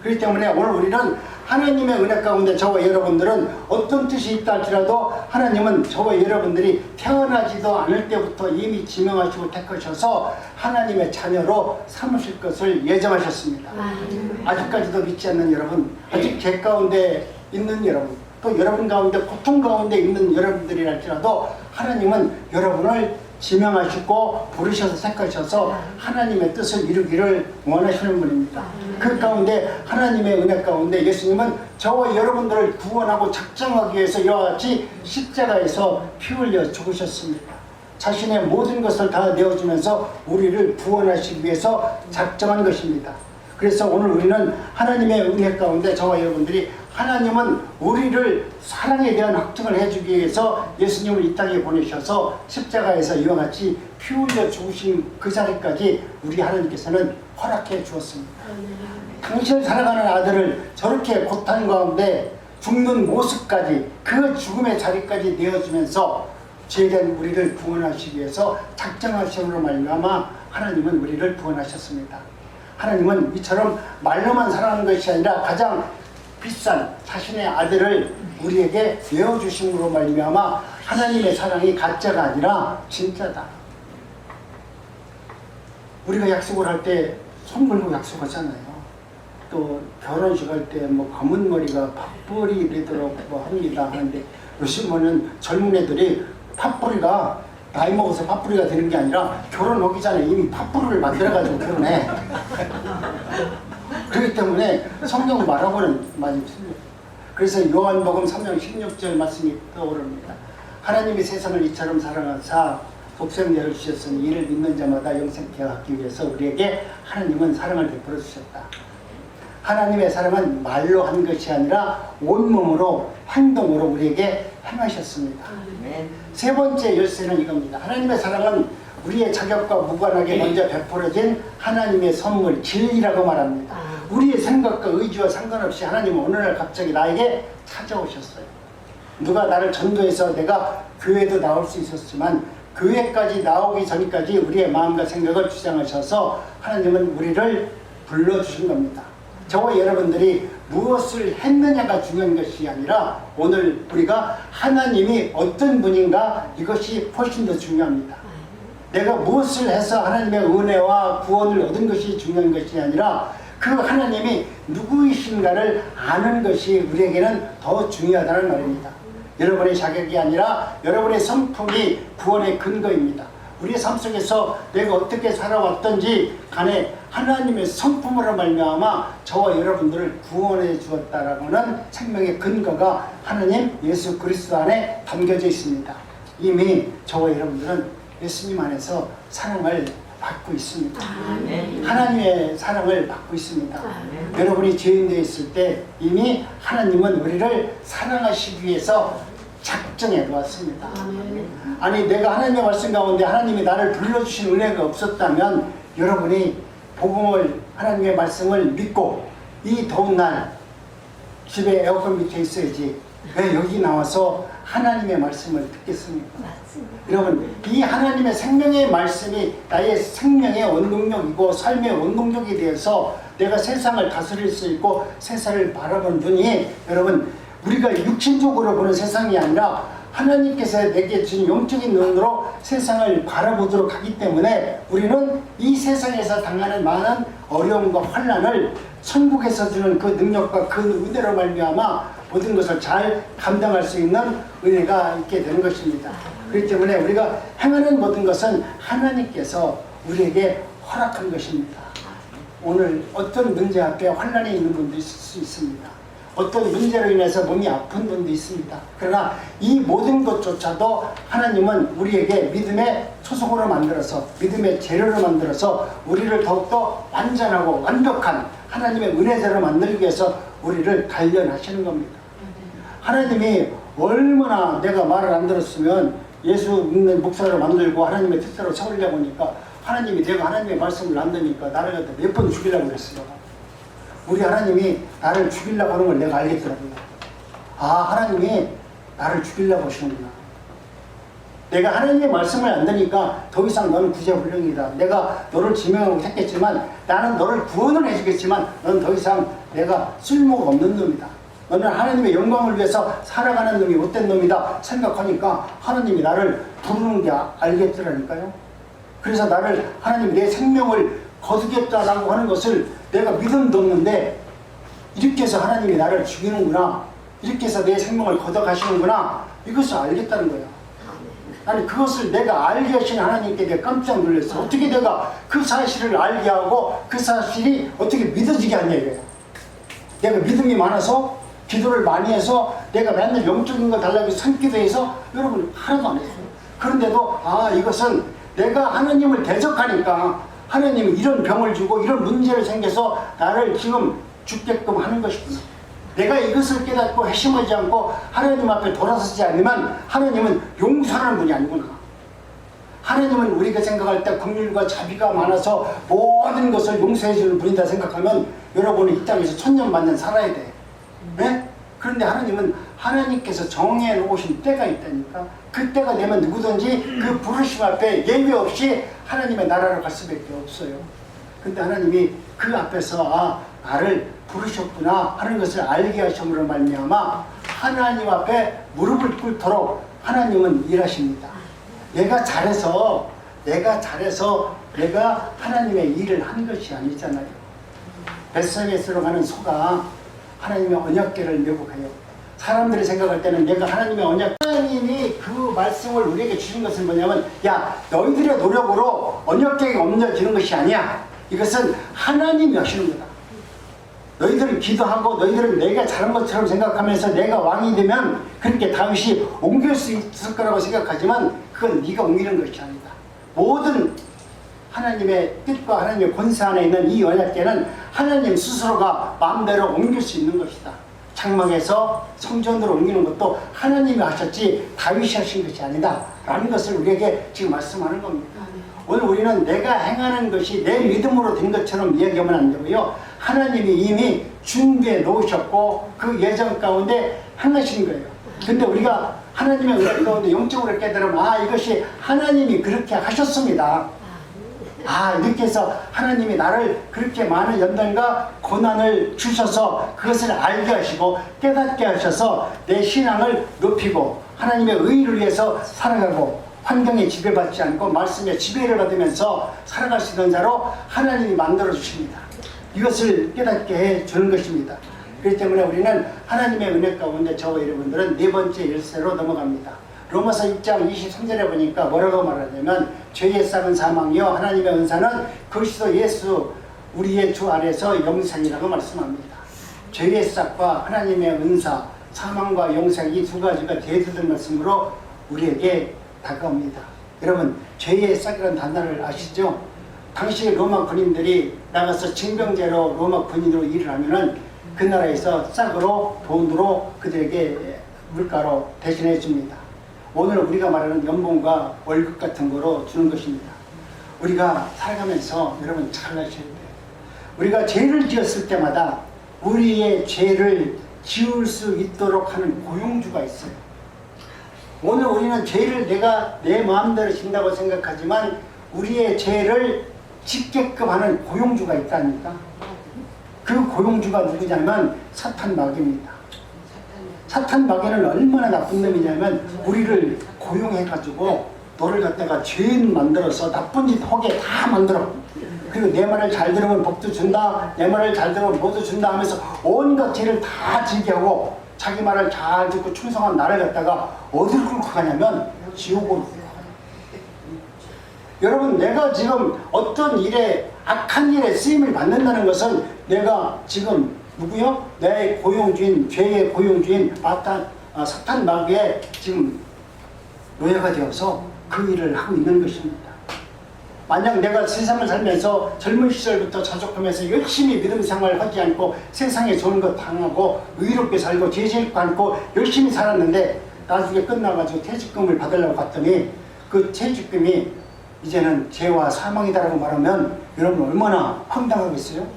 그렇기 때문에 오늘 우리는 하나님의 은혜 가운데 저와 여러분들은 어떤 뜻이 있다 할지라도 하나님은 저와 여러분들이 태어나지도 않을 때부터 이미 지명하시고 택하셔서 하나님의 자녀로 삼으실 것을 예정하셨습니다. 아직까지도 믿지 않는 여러분, 아직 죄 가운데 있는 여러분, 또 여러분 가운데 고통 가운데 있는 여러분들이랄지라도 하나님은 여러분을 지명하시고 부르셔서 택하셔서 하나님의 뜻을 이루기를 원하시는 분입니다. 그 가운데 하나님의 은혜 가운데 예수님은 저와 여러분들을 구원하고 작정하기 위해서 이와 같이 십자가에서 피 흘려 죽으셨습니다. 자신의 모든 것을 다 내어주면서 우리를 구원하시기 위해서 작정한 것입니다. 그래서 오늘 우리는 하나님의 은혜 가운데 저와 여러분들이 하나님은 우리를 사랑에 대한 확증을 해주기 위해서 예수님을 이 땅에 보내셔서 십자가에서 이와 같이 피 흘려 죽으신 그 자리까지 우리 하나님께서는 허락해 주었습니다. 당신을 사랑하는 아들을 저렇게 고통 가운데 죽는 모습까지 그 죽음의 자리까지 내어주면서 죄된 우리를 구원하시기 위해서 작정하심으로 말미암아 하나님은 우리를 구원하셨습니다. 하나님은 이처럼 말로만 사랑하는 것이 아니라 가장 비싼 자신의 아들을 우리에게 내어주심으로 말미암아 하나님의 사랑이 가짜가 아니라 진짜다. 우리가 약속을 할 때 손 걸고 약속하잖아요. 또 결혼식 할 때 뭐 검은 머리가 팥뿌리 되도록 뭐 합니다 하는데 요즘은 젊은 애들이 팥뿌리가 나이 먹어서 팥뿌리가 되는 게 아니라 결혼하기 전에 이미 팥뿌리를 만들어가지고 결혼해. 그렇기 때문에 성경 말하고는 많이 틀려요. 그래서 요한복음 3장 16절 말씀이 떠오릅니다. 하나님이 세상을 이처럼 사랑하사 독생자를 주셨으니 이를 믿는 자마다 영생케 하기 위해서 우리에게 하나님은 사랑을 베풀어 주셨다. 하나님의 사랑은 말로 한 것이 아니라 온몸으로 행동으로 우리에게 행하셨습니다. 세 번째 열쇠는 이겁니다. 하나님의 사랑은 우리의 자격과 무관하게 먼저 베풀어진 하나님의 선물, 진리라고 말합니다. 우리의 생각과 의지와 상관없이 하나님은 어느 날 갑자기 나에게 찾아오셨어요. 누가 나를 전도해서 내가 교회도 나올 수 있었지만 교회까지 나오기 전까지 우리의 마음과 생각을 주장하셔서 하나님은 우리를 불러주신 겁니다. 저와 여러분들이 무엇을 했느냐가 중요한 것이 아니라 오늘 우리가 하나님이 어떤 분인가 이것이 훨씬 더 중요합니다. 내가 무엇을 해서 하나님의 은혜와 구원을 얻은 것이 중요한 것이 아니라 그 하나님이 누구이신가를 아는 것이 우리에게는 더 중요하다는 말입니다. 여러분의 자격이 아니라 여러분의 성품이 구원의 근거입니다. 우리의 삶 속에서 내가 어떻게 살아왔던지 간에 하나님의 성품으로 말미암아 저와 여러분들을 구원해 주었다라고는 생명의 근거가 하나님 예수 그리스도 안에 담겨져 있습니다. 이미 저와 여러분들은 예수님 안에서 사랑을 받고 있습니다. 하나님의 사랑을 받고 있습니다. 여러분이 죄인 되어 있을 때 이미 하나님은 우리를 사랑하시기 위해서 작정해 놓았습니다. 아니 내가 하나님의 말씀 가운데 하나님이 나를 불러주신 은혜가 없었다면 여러분이 복음을 하나님의 말씀을 믿고 이 더운 날 집에 에어컨 밑에 있어야지 왜 여기 나와서 하나님의 말씀을 듣겠습니까? 여러분 이 하나님의 생명의 말씀이 나의 생명의 원동력이고 삶의 원동력이 되어서 내가 세상을 다스릴 수 있고 세상을 바라보는 눈이 여러분 우리가 육신적으로 보는 세상이 아니라 하나님께서 내게 주신 영적인 눈으로 세상을 바라보도록 하기 때문에 우리는 이 세상에서 당하는 많은 어려움과 환난을 천국에서 주는 그 능력과 그 은혜로 말미암아 모든 것을 잘 감당할 수 있는 은혜가 있게 되는 것입니다. 그렇기 때문에 우리가 행하는 모든 것은 하나님께서 우리에게 허락한 것입니다. 오늘 어떤 문제 앞에 환난이 있는 분도 있을 수 있습니다. 어떤 문제로 인해서 몸이 아픈 분도 있습니다. 그러나 이 모든 것조차도 하나님은 우리에게 믿음의 초석으로 만들어서 믿음의 재료로 만들어서 우리를 더욱더 완전하고 완벽한 하나님의 은혜자로 만들기 위해서 우리를 단련하시는 겁니다. 하나님이 얼마나 내가 말을 안 들었으면 예수 믿는 목사로 만들고 하나님의 뜻대로 세우려고 하니까 하나님이 내가 하나님의 말씀을 안 듣니까 나를 갖다 몇 번 죽이려고 그랬어요. 우리 하나님이 나를 죽이려고 하는 걸 내가 알겠더라고요. 아 하나님이 나를 죽이려고 하시는구나. 내가 하나님의 말씀을 안 듣니까 더 이상 너는 구제불능이다. 내가 너를 지명하고 택했지만 나는 너를 구원을 해주겠지만 너는 더 이상 내가 쓸모가 없는 놈이다. 너는 하나님의 영광을 위해서 살아가는 놈이 못된 놈이다 생각하니까 하나님이 나를 부르는 게 알겠더라니까요. 그래서 나를 하나님이 내 생명을 거두겠다라고 하는 것을 내가 믿음도 없는데 이렇게 해서 하나님이 나를 죽이는구나, 이렇게 해서 내 생명을 걷어가시는구나, 이것을 알겠다는 거야. 아니 그것을 내가 알게 하신 하나님께 내가 깜짝 놀랐어. 어떻게 내가 그 사실을 알게 하고 그 사실이 어떻게 믿어지게 하냐 이거야. 내가 믿음이 많아서 기도를 많이 해서 내가 맨날 영적인 거 달라고 산기도해서 여러분 하나도 안 했어요. 그런데도 아 이것은 내가 하나님을 대적하니까 하나님이 이런 병을 주고 이런 문제를 생겨서 나를 지금 죽게끔 하는 것이구나. 내가 이것을 깨닫고 회심하지 않고 하나님 앞에 돌아서지 않으면 하나님은 용서하는 분이 아니구나. 하나님은 우리가 생각할 때 긍휼과 자비가 많아서 모든 것을 용서해 주는 분이다 생각하면 여러분이 이 땅에서 천년만년 살아야 돼. 네? 그런데 하나님은 하나님께서 정해 놓으신 때가 있다니까. 그 때가 되면 누구든지 그 부르심 앞에 예외 없이 하나님의 나라로 갈 수밖에 없어요. 근데 하나님이 그 앞에서 아 나를 부르셨구나 하는 것을 알게 하심으로 말미암아 하나님 앞에 무릎을 꿇도록 하나님은 일하십니다. 내가 잘해서 내가 하나님의 일을 한 것이 아니잖아요. 뱃속에서 가는 소가 하나님의 언약궤를 메고 가요. 사람들이 생각할 때는 내가 하나님의 언약, 하나님이 그 말씀을 우리에게 주신 것은 뭐냐면 야 너희들의 노력으로 언약궤가 옮겨지는 것이 아니야. 이것은 하나님이 하시는 거다. 너희들은 기도하고 너희들은 내가 잘한 것처럼 생각하면서 내가 왕이 되면 그렇게 다윗이 옮길 수 있을 거라고 생각하지만 그건 네가 옮기는 것이 아니다. 모든 하나님의 뜻과 하나님의 권세 안에 있는 이 언약궤는 하나님 스스로가 마음대로 옮길 수 있는 것이다. 장막에서 성전으로 옮기는 것도 하나님이 하셨지 다윗이 하신 것이 아니다 라는 것을 우리에게 지금 말씀하는 겁니다. 오늘 우리는 내가 행하는 것이 내 믿음으로 된 것처럼 이야기하면 안 되고요. 하나님이 이미 준비해 놓으셨고 그 예정 가운데 행하신 거예요. 근데 우리가 하나님의 은혜 가운데 영적으로 깨달으면 아 이것이 하나님이 그렇게 하셨습니다. 아 이렇게 해서 하나님이 나를 그렇게 많은 연단과 고난을 주셔서 그것을 알게 하시고 깨닫게 하셔서 내 신앙을 높이고 하나님의 의를 위해서 살아가고 환경에 지배받지 않고 말씀에 지배를 받으면서 살아갈 수 있는 자로 하나님이 만들어 주십니다. 이것을 깨닫게 해 주는 것입니다. 그렇기 때문에 우리는 하나님의 은혜 가운데 저와 여러분들은 네 번째 열쇠로 넘어갑니다. 로마서 6장 23절에 보니까 뭐라고 말하냐면 죄의 싹은 사망이요 하나님의 은사는 그리스도 예수 우리의 주 안에서 영생이라고 말씀합니다. 죄의 싹과 하나님의 은사, 사망과 영생 이 두 가지가 대두된 말씀으로 우리에게 다가옵니다. 여러분 죄의 싹이라는 단어를 아시죠? 당시 로마 군인들이 나가서 징병제로 로마 군인으로 일을 하면은 그 나라에서 싹으로 돈으로 그들에게 물가로 대신해 줍니다. 오늘 우리가 말하는 연봉과 월급 같은 거로 주는 것입니다. 우리가 살아가면서 여러분 잘 아셔야 돼요. 우리가 죄를 지었을 때마다 우리의 죄를 지울 수 있도록 하는 고용주가 있어요. 오늘 우리는 죄를 내가 내 마음대로 진다고 생각하지만 우리의 죄를 짓게끔 하는 고용주가 있다니까. 그 고용주가 누구냐면 사탄 마귀입니다. 사탄 마귀는 얼마나 나쁜 놈이냐면 우리를 고용해가지고 너를 갖다가 죄인 만들어서 나쁜 짓 하게 다 만들어. 그리고 내 말을 잘 들으면 복도 준다, 내 말을 잘 들으면 뭐도 준다 하면서 온갖 죄를 다 지게 하고 자기 말을 잘 듣고 충성한 나를 갖다가 어디로 끌고 가냐면 지옥으로. 여러분 내가 지금 어떤 일에 악한 일에 쓰임을 받는다는 것은 내가 지금 누구요? 내 고용주인, 죄의 고용주인 사탄 마귀에 지금 노예가 되어서 그 일을 하고 있는 것입니다. 만약 내가 세상을 살면서 젊은 시절부터 자족하면서 열심히 믿음 생활 하지 않고 세상에 좋은 것 당하고 의롭게 살고 죄 짓고 않고 열심히 살았는데 나중에 끝나가지고 퇴직금을 받으려고 갔더니 그 퇴직금이 이제는 죄와 사망이다라고 말하면 여러분 얼마나 황당하겠어요?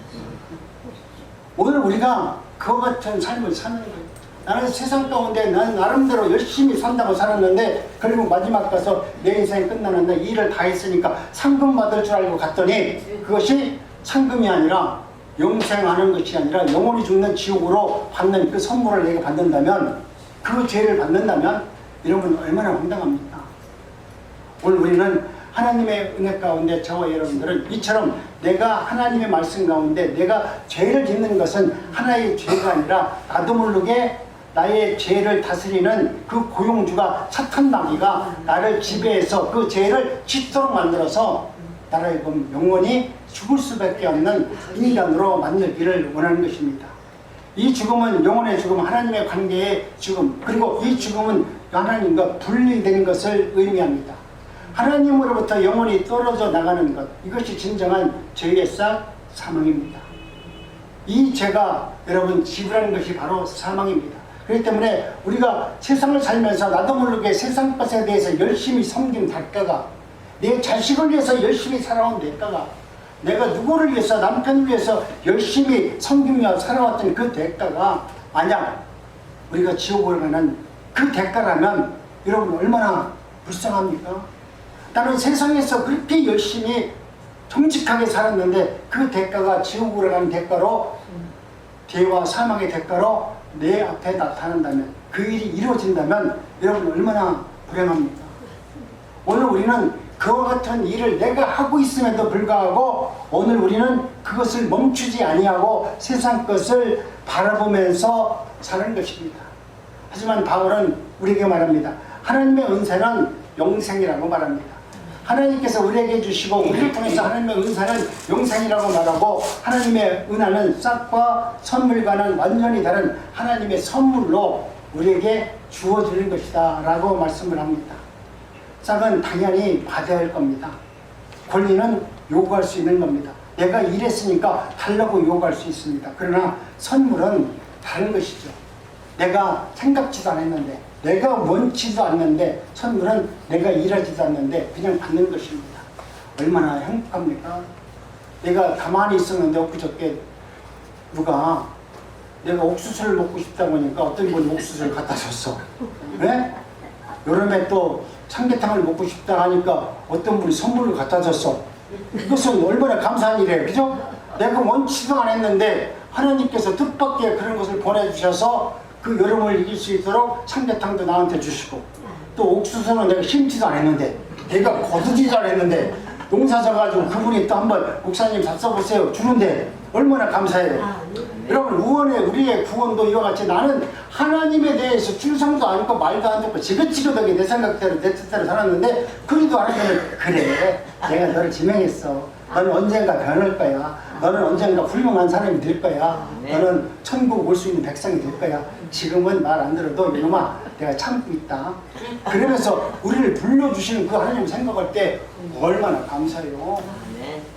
오늘 우리가 그와 같은 삶을 사는 거예요. 나는 세상 가운데 나는 나름대로 열심히 산다고 살았는데 그리고 마지막 가서 내 인생이 끝나는데 일을 다 했으니까 상금 받을 줄 알고 갔더니 그것이 상금이 아니라 영생하는 것이 아니라 영원히 죽는 지옥으로 받는 그 선물을 내가 받는다면 그 죄를 받는다면 여러분 얼마나 황당합니까? 오늘 우리는 하나님의 은혜 가운데 저와 여러분들은 이처럼 내가 하나님의 말씀 가운데 내가 죄를 짓는 것은 하나의 죄가 아니라 나도 모르게 나의 죄를 다스리는 그 고용주가 사탄 마귀가 나를 지배해서 그 죄를 짓도록 만들어서 나를 영원히 죽을 수밖에 없는 인간으로 만들기를 원하는 것입니다. 이 죽음은 영혼의 죽음, 하나님의 관계의 죽음, 그리고 이 죽음은 하나님과 분리되는 것을 의미합니다. 하나님으로부터 영혼이 떨어져 나가는 것, 이것이 진정한 죄의 싹 사망입니다. 이 죄가 여러분 지불하는 것이 바로 사망입니다. 그렇기 때문에 우리가 세상을 살면서 나도 모르게 세상 것에 대해서 열심히 섬긴 대가가 내 자식을 위해서 열심히 살아온 대가가 내가 누구를 위해서 남편을 위해서 열심히 섬기며 살아왔던 그 대가가 만약 우리가 지옥을 가는 그 대가라면 여러분 얼마나 불쌍합니까? 나는 세상에서 그렇게 열심히 정직하게 살았는데 그 대가가 지옥으로 가는 대가로 죄와 사망의 대가로 내 앞에 나타난다면 그 일이 이루어진다면 여러분 얼마나 불행합니까? 오늘 우리는 그와 같은 일을 내가 하고 있음에도 불구하고 오늘 우리는 그것을 멈추지 아니하고 세상 것을 바라보면서 사는 것입니다. 하지만 바울은 우리에게 말합니다. 하나님의 은혜는 영생이라고 말합니다. 하나님께서 우리에게 주시고 우리를 통해서 하나님의 은사는 영생이라고 말하고 하나님의 은혜는 싹과 선물과는 완전히 다른 하나님의 선물로 우리에게 주어지는 것이다 라고 말씀을 합니다. 싹은 당연히 받아야 할 겁니다. 권리는 요구할 수 있는 겁니다. 내가 일했으니까 달라고 요구할 수 있습니다. 그러나 선물은 다른 것이죠. 내가 생각지도 않았는데 내가 원치도 않는데 선물은 내가 일하지도 않는데 그냥 받는 것입니다. 얼마나 행복합니까? 내가 가만히 있었는데 엊그저께 누가 내가 옥수수를 먹고 싶다고 하니까 어떤 분이 옥수수를 갖다 줬어. 네? 여름에 또 삼계탕을 먹고 싶다 하니까 어떤 분이 선물을 갖다 줬어. 이것은 얼마나 감사한 일이에요. 그죠? 내가 원치도 않았는데 하나님께서 뜻밖의 그런 것을 보내주셔서 그 여름을 이길 수 있도록 삼계탕도 나한테 주시고 또 옥수수는 내가 심지도 않았는데 내가 거두지도 않았는데 농사 져가지고 그분이 또 한번 목사님 잡숴보세요 주는데 얼마나 감사해요. 여러분 우원의 우리의 구원도 이와 같이 나는 하나님에 대해서 충성도 안 했고 말도 안 듣고 지긋지긋하게 내 생각대로 내 뜻대로 살았는데 그래도 하나님은 그래 내가 너를 지명했어. 너는 언젠가 변할 거야. 너는 언젠가 훌륭한 사람이 될 거야. 너는 천국 올 수 있는 백성이 될 거야. 지금은 말 안 들어도 이놈아 내가 참고 있다. 그러면서 우리를 불러주시는 그 하나님 생각할 때 얼마나 감사해요.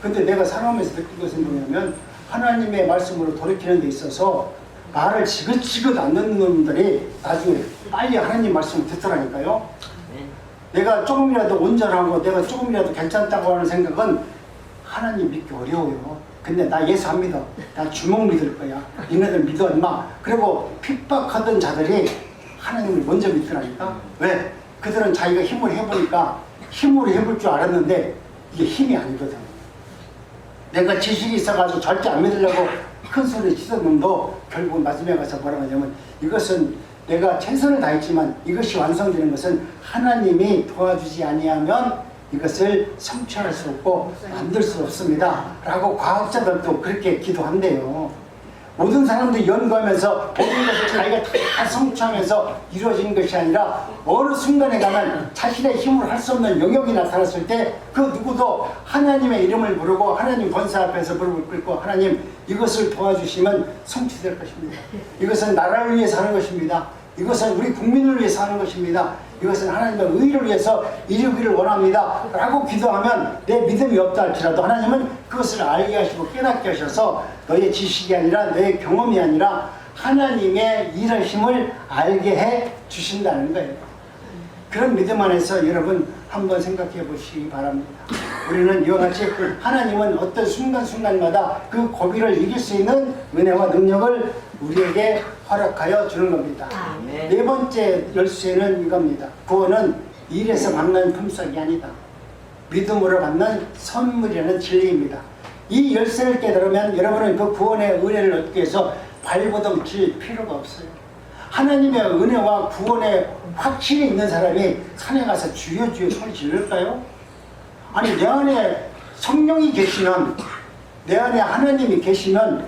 근데 내가 살아오면서 느낀 것은 뭐냐면 하나님의 말씀으로 돌이키는 데 있어서 말을 지긋지긋 안 듣는 놈들이 나중에 빨리 하나님 말씀을 듣더라니까요. 내가 조금이라도 온전하고 내가 조금이라도 괜찮다고 하는 생각은 하나님 믿기 어려워요. 근데 나 예수 안 믿어. 나 주먹 믿을 거야. 니네들 믿어 임마. 그리고 핍박하던 자들이 하나님을 먼저 믿더라니까. 왜? 그들은 자기가 힘을 해보니까 힘으로 해볼 줄 알았는데 이게 힘이 아니거든. 내가 지식이 있어가지고 절대 안 믿으려고 큰 소리 치던 놈도 결국 마지막에 가서 뭐라고 하냐면 이것은 내가 최선을 다했지만 이것이 완성되는 것은 하나님이 도와주지 아니하면 이것을 성취할 수 없고 만들 수 없습니다 라고 과학자들도 그렇게 기도한대요. 모든 사람들이 연구하면서 모든 것을 자기가 다 성취하면서 이루어진 것이 아니라 어느 순간에 가면 자신의 힘으로 할 수 없는 영역이 나타났을 때 그 누구도 하나님의 이름을 부르고 하나님 권세 앞에서 무릎을 꿇고 하나님 이것을 도와주시면 성취될 것입니다. 이것은 나라를 위해서 하는 것입니다. 이것은 우리 국민을 위해서 하는 것입니다. 이것은 하나님의 의를 위해서 이루기를 원합니다 라고 기도하면 내 믿음이 없다 할지라도 하나님은 그것을 알게 하시고 깨닫게 하셔서 너의 지식이 아니라 너의 경험이 아니라 하나님의 일하심을 알게 해 주신다는 거예요. 그런 믿음 안에서 여러분 한번 생각해 보시기 바랍니다. 우리는 이와 같이 하나님은 어떤 순간순간마다 그 고비를 이길 수 있는 은혜와 능력을 우리에게 허락하여 주는 겁니다. 네 번째 열쇠는 이겁니다. 구원은 일에서 받는 품삯이 아니다. 믿음으로 받는 선물이라는 진리입니다. 이 열쇠를 깨달으면 여러분은 그 구원의 은혜를 얻기 위해서 발버둥 칠 필요가 없어요. 하나님의 은혜와 구원에 확신이 있는 사람이 산에 가서 주여 주여 소리 지를까요? 아니 내 안에 성령이 계시면 내 안에 하나님이 계시면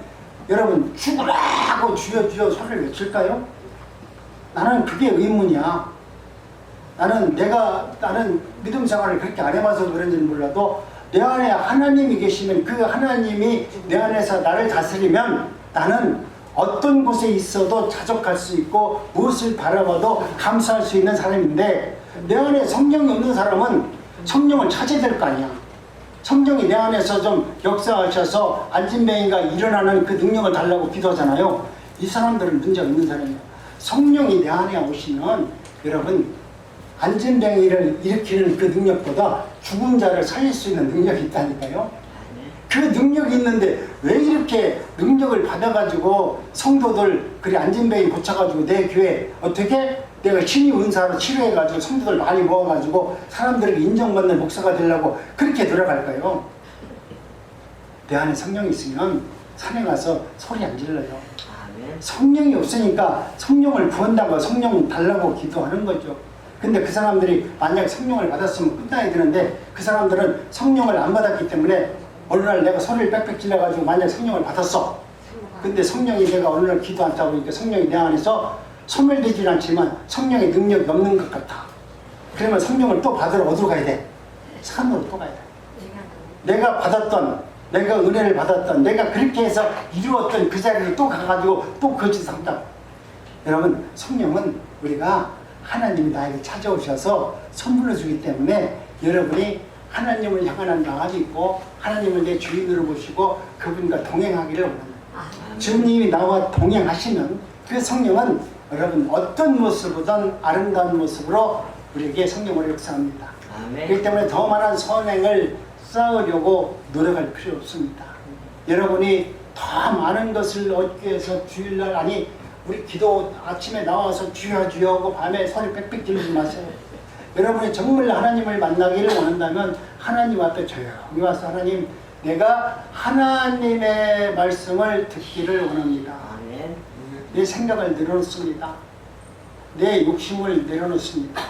여러분 죽으라 하고 주여 주여 소리를 외칠까요? 나는 그게 의문이야. 나는 믿음 생활을 그렇게 안 해봐서 그런지는 몰라도 내 안에 하나님이 계시면 그 하나님이 내 안에서 나를 다스리면 나는 어떤 곳에 있어도 자족할 수 있고 무엇을 바라봐도 감사할 수 있는 사람인데 내 안에 성령이 없는 사람은 성령을 찾아야 될 거 아니야. 성령이 내 안에서 좀 역사하셔서 안진뱅이가 일어나는 그 능력을 달라고 기도하잖아요. 이 사람들은 문제가 있는 사람이에요. 성령이 내 안에 오시면 여러분 안진뱅이를 일으키는 그 능력보다 죽은 자를 살릴 수 있는 능력이 있다니까요. 그 능력이 있는데 왜 이렇게 능력을 받아가지고 성도들 그리 안진뱅이 고쳐가지고 내 교회 어떻게 내가 신의 은사로 치료해가지고 성도들 많이 모아가지고 사람들에게 인정받는 목사가 되려고 그렇게 들어갈까요? 내 안에 성령이 있으면 산에 가서 소리 안 질러요. 성령이 없으니까 성령을 구한다고 성령 달라고 기도하는 거죠. 근데 그 사람들이 만약 성령을 받았으면 끝나야 되는데 그 사람들은 성령을 안 받았기 때문에 어느 날 내가 소리를 빽빽 질러가지고 만약 성령을 받았어. 근데 성령이 내가 어느 날 기도 안 하고 보니까 성령이 내 안에서 소멸되지 않지만 성령의 능력이 없는 것 같아. 그러면 성령을 또 받으러 어디로 가야 돼? 산으로 또 가야 돼. 내가 받았던, 내가 은혜를 받았던, 내가 그렇게 해서 이루었던 그 자리를 또 가가지고 또 그 짓을 한다. 여러분 성령은 우리가 하나님이 나에게 찾아오셔서 선물을 주기 때문에 여러분이 하나님을 향하는 마음이 있고 하나님을 내 주인으로 보시고 그분과 동행하기를 원합니다. 주님이 나와 동행하시면 그 성령은 여러분 어떤 모습보단 아름다운 모습으로 우리에게 성령을 역사합니다. 그렇기 때문에 더 많은 선행을 쌓으려고 노력할 필요 없습니다. 여러분이 더 많은 것을 얻기 위해서 주일날 아니 우리 기도 아침에 나와서 주여 주여 하고 밤에 소리 빽빽 지르지 마세요. 여러분이 정말 하나님을 만나기를 원한다면 하나님 앞에 조용히 와서 하나님 내가 하나님의 말씀을 듣기를 원합니다. 내 생각을 내려놓습니다. 내 욕심을 내려놓습니다.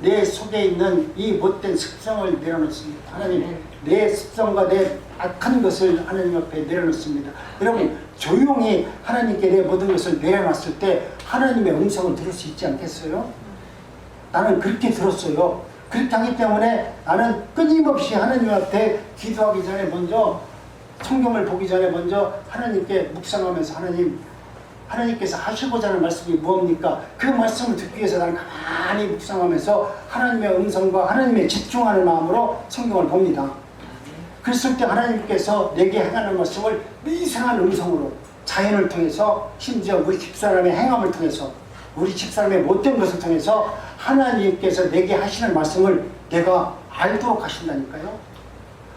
내 속에 있는 이 못된 습성을 내려놓습니다. 하나님, 내 습성과 내 악한 것을 하나님 앞에 내려놓습니다. 여러분, 조용히 하나님께 내 모든 것을 내려놨을 때 하나님의 음성을 들을 수 있지 않겠어요? 나는 그렇게 들었어요. 그렇게 하기 때문에 나는 끊임없이 하나님 앞에 기도하기 전에 먼저, 성경을 보기 전에 먼저 하나님께 묵상하면서 하나님께서 하시고자 하는 말씀이 무엇입니까? 그 말씀을 듣기 위해서 나는 가만히 묵상하면서 하나님의 음성과 하나님의 집중하는 마음으로 성경을 봅니다. 그랬을 때 하나님께서 내게 행하는 말씀을 미세한 음성으로 자연을 통해서, 심지어 우리 집사람의 행함을 통해서, 우리 집사람의 못된 것을 통해서 하나님께서 내게 하시는 말씀을 내가 알도록 하신다니까요.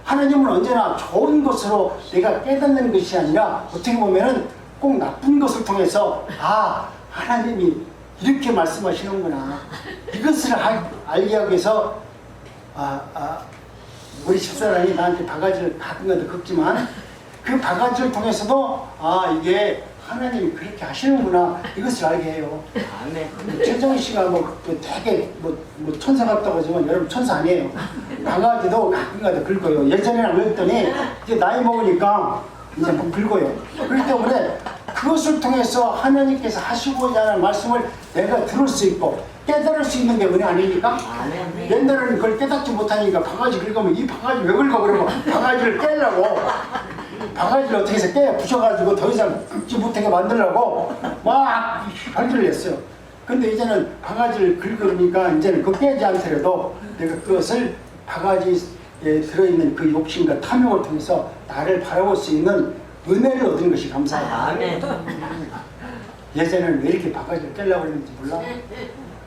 하나님은 언제나 좋은 것으로 내가 깨닫는 것이 아니라 어떻게 보면은 꼭 나쁜 것을 통해서, 아, 하나님이 이렇게 말씀하시는구나, 이것을 알게 하기 위해서 우리 집사람이 나한테 바가지를 가끔가다 긁지만 그 바가지를 통해서도 이게 하나님이 그렇게 하시는구나, 이것을 알게 해요. 최정희 씨가 되게 천사 같다고 하지만 여러분 천사 아니에요. 바가지도 가끔가다 긁어요. 예전에는 안 긁더니 이제 나이 먹으니까 이제 긁어요. 그렇기 때문에 그것을 통해서 하나님께서 하시고자 하는 말씀을 내가 들을 수 있고 깨달을 수 있는 게 은혜 아닙니까? 옛날에는 그걸 깨닫지 못하니까 바가지 긁으면 이 바가지 왜 긁어? 그러고 바가지를 깨려고, 바가지를 어떻게 해서 깨 부셔가지고 더 이상 긁지 못하게 만들려고 막 발길을 냈어요. 근데 이제는 바가지를 긁으니까 이제는 그 깨지 않더라도 내가 그것을 바가지에 들어있는 그 욕심과 탐욕을 통해서 나를 바라볼 수 있는 은혜를 얻은 것이 감사해요. 예전에는 왜 이렇게 바가지를 깨려고 그랬는지 몰라.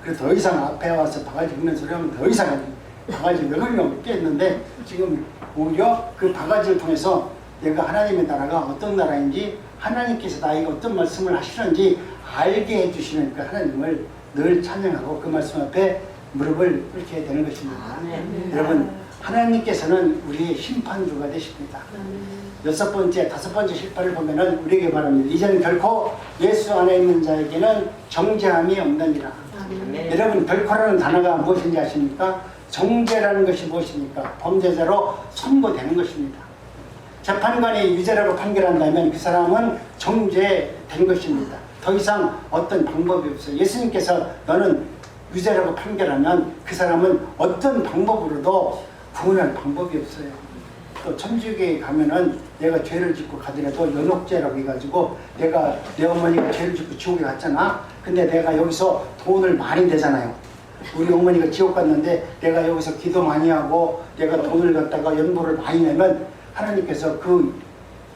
그래서 더 이상 앞에 와서 바가지 긁는 소리 하면 더 이상 바가지 왜 긁냐고 깼는데, 지금 오히려 그 바가지를 통해서 내가 하나님의 나라가 어떤 나라인지, 하나님께서 나에게 어떤 말씀을 하시는지 알게 해주시는 그 하나님을 늘 찬양하고 그 말씀 앞에 무릎을 꿇게 되는 것입니다. 여러분, 하나님께서는 우리의 심판주가 되십니다. 여섯 번째, 다섯 번째 실파를 보면은 우리에게 말합니다. 이제는 결코 예수 안에 있는 자에게는 정죄함이 없느니라. 여러분, 결코라는 단어가 무엇인지 아십니까? 정죄라는 것이 무엇입니까? 범죄자로 선고되는 것입니다. 재판관이 유죄라고 판결한다면 그 사람은 정죄된 것입니다. 더 이상 어떤 방법이 없어요. 예수님께서 너는 유죄라고 판결하면 그 사람은 어떤 방법으로도 구원할 방법이 없어요. 또 천주교에 가면은 내가 죄를 짓고 가더라도 연옥죄라고 해가지고, 내가 내 어머니가 죄를 짓고 지옥에 갔잖아. 근데 내가 여기서 돈을 많이 내잖아요. 우리 어머니가 지옥 갔는데 내가 여기서 기도 많이 하고 내가 돈을 갖다가 연보를 많이 내면 하나님께서 그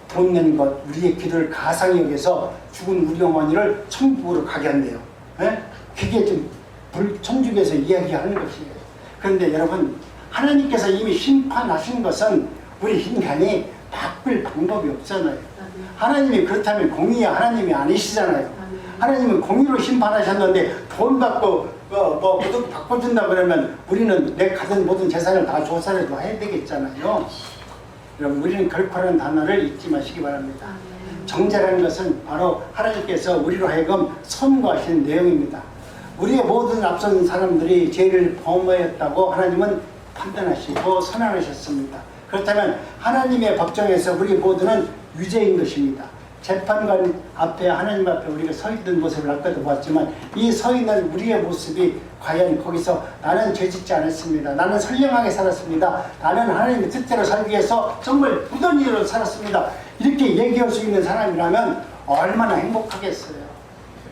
돈 낸 것, 우리의 기도를 가상히 여기서 죽은 우리 어머니를 천국으로 가게 한대요. 예? 그게 좀 천주교에서 이야기하는 것이에요. 그런데 여러분, 하나님께서 이미 심판하신 것은 우리 인간이 바꿀 방법이 없잖아요. 하나님이 그렇다면 공의의 하나님이 아니시잖아요. 하나님은 공의로 심판하셨는데 돈 받고 그것도 바꿔준다 그러면 우리는 내 가진 모든 재산을 다 조사라도 해야 되겠잖아요. 여러분, 우리는 결코라는 단어를 잊지 마시기 바랍니다. 정죄라는 것은 바로 하나님께서 우리로 하여금 선고하신 내용입니다. 우리의 모든 앞선 사람들이 죄를 범하였다고 하나님은 판단하시고 선언하셨습니다. 그렇다면 하나님의 법정에서 우리 모두는 유죄인 것입니다. 재판관 앞에, 하나님 앞에 우리가 서 있는 모습을 아까도 보았지만, 이 서 있는 우리의 모습이 과연 거기서 나는 죄짓지 않았습니다, 나는 선량하게 살았습니다, 나는 하나님의 뜻대로 살기 위해서 정말 무던히로 살았습니다, 이렇게 얘기할 수 있는 사람이라면 얼마나 행복하겠어요.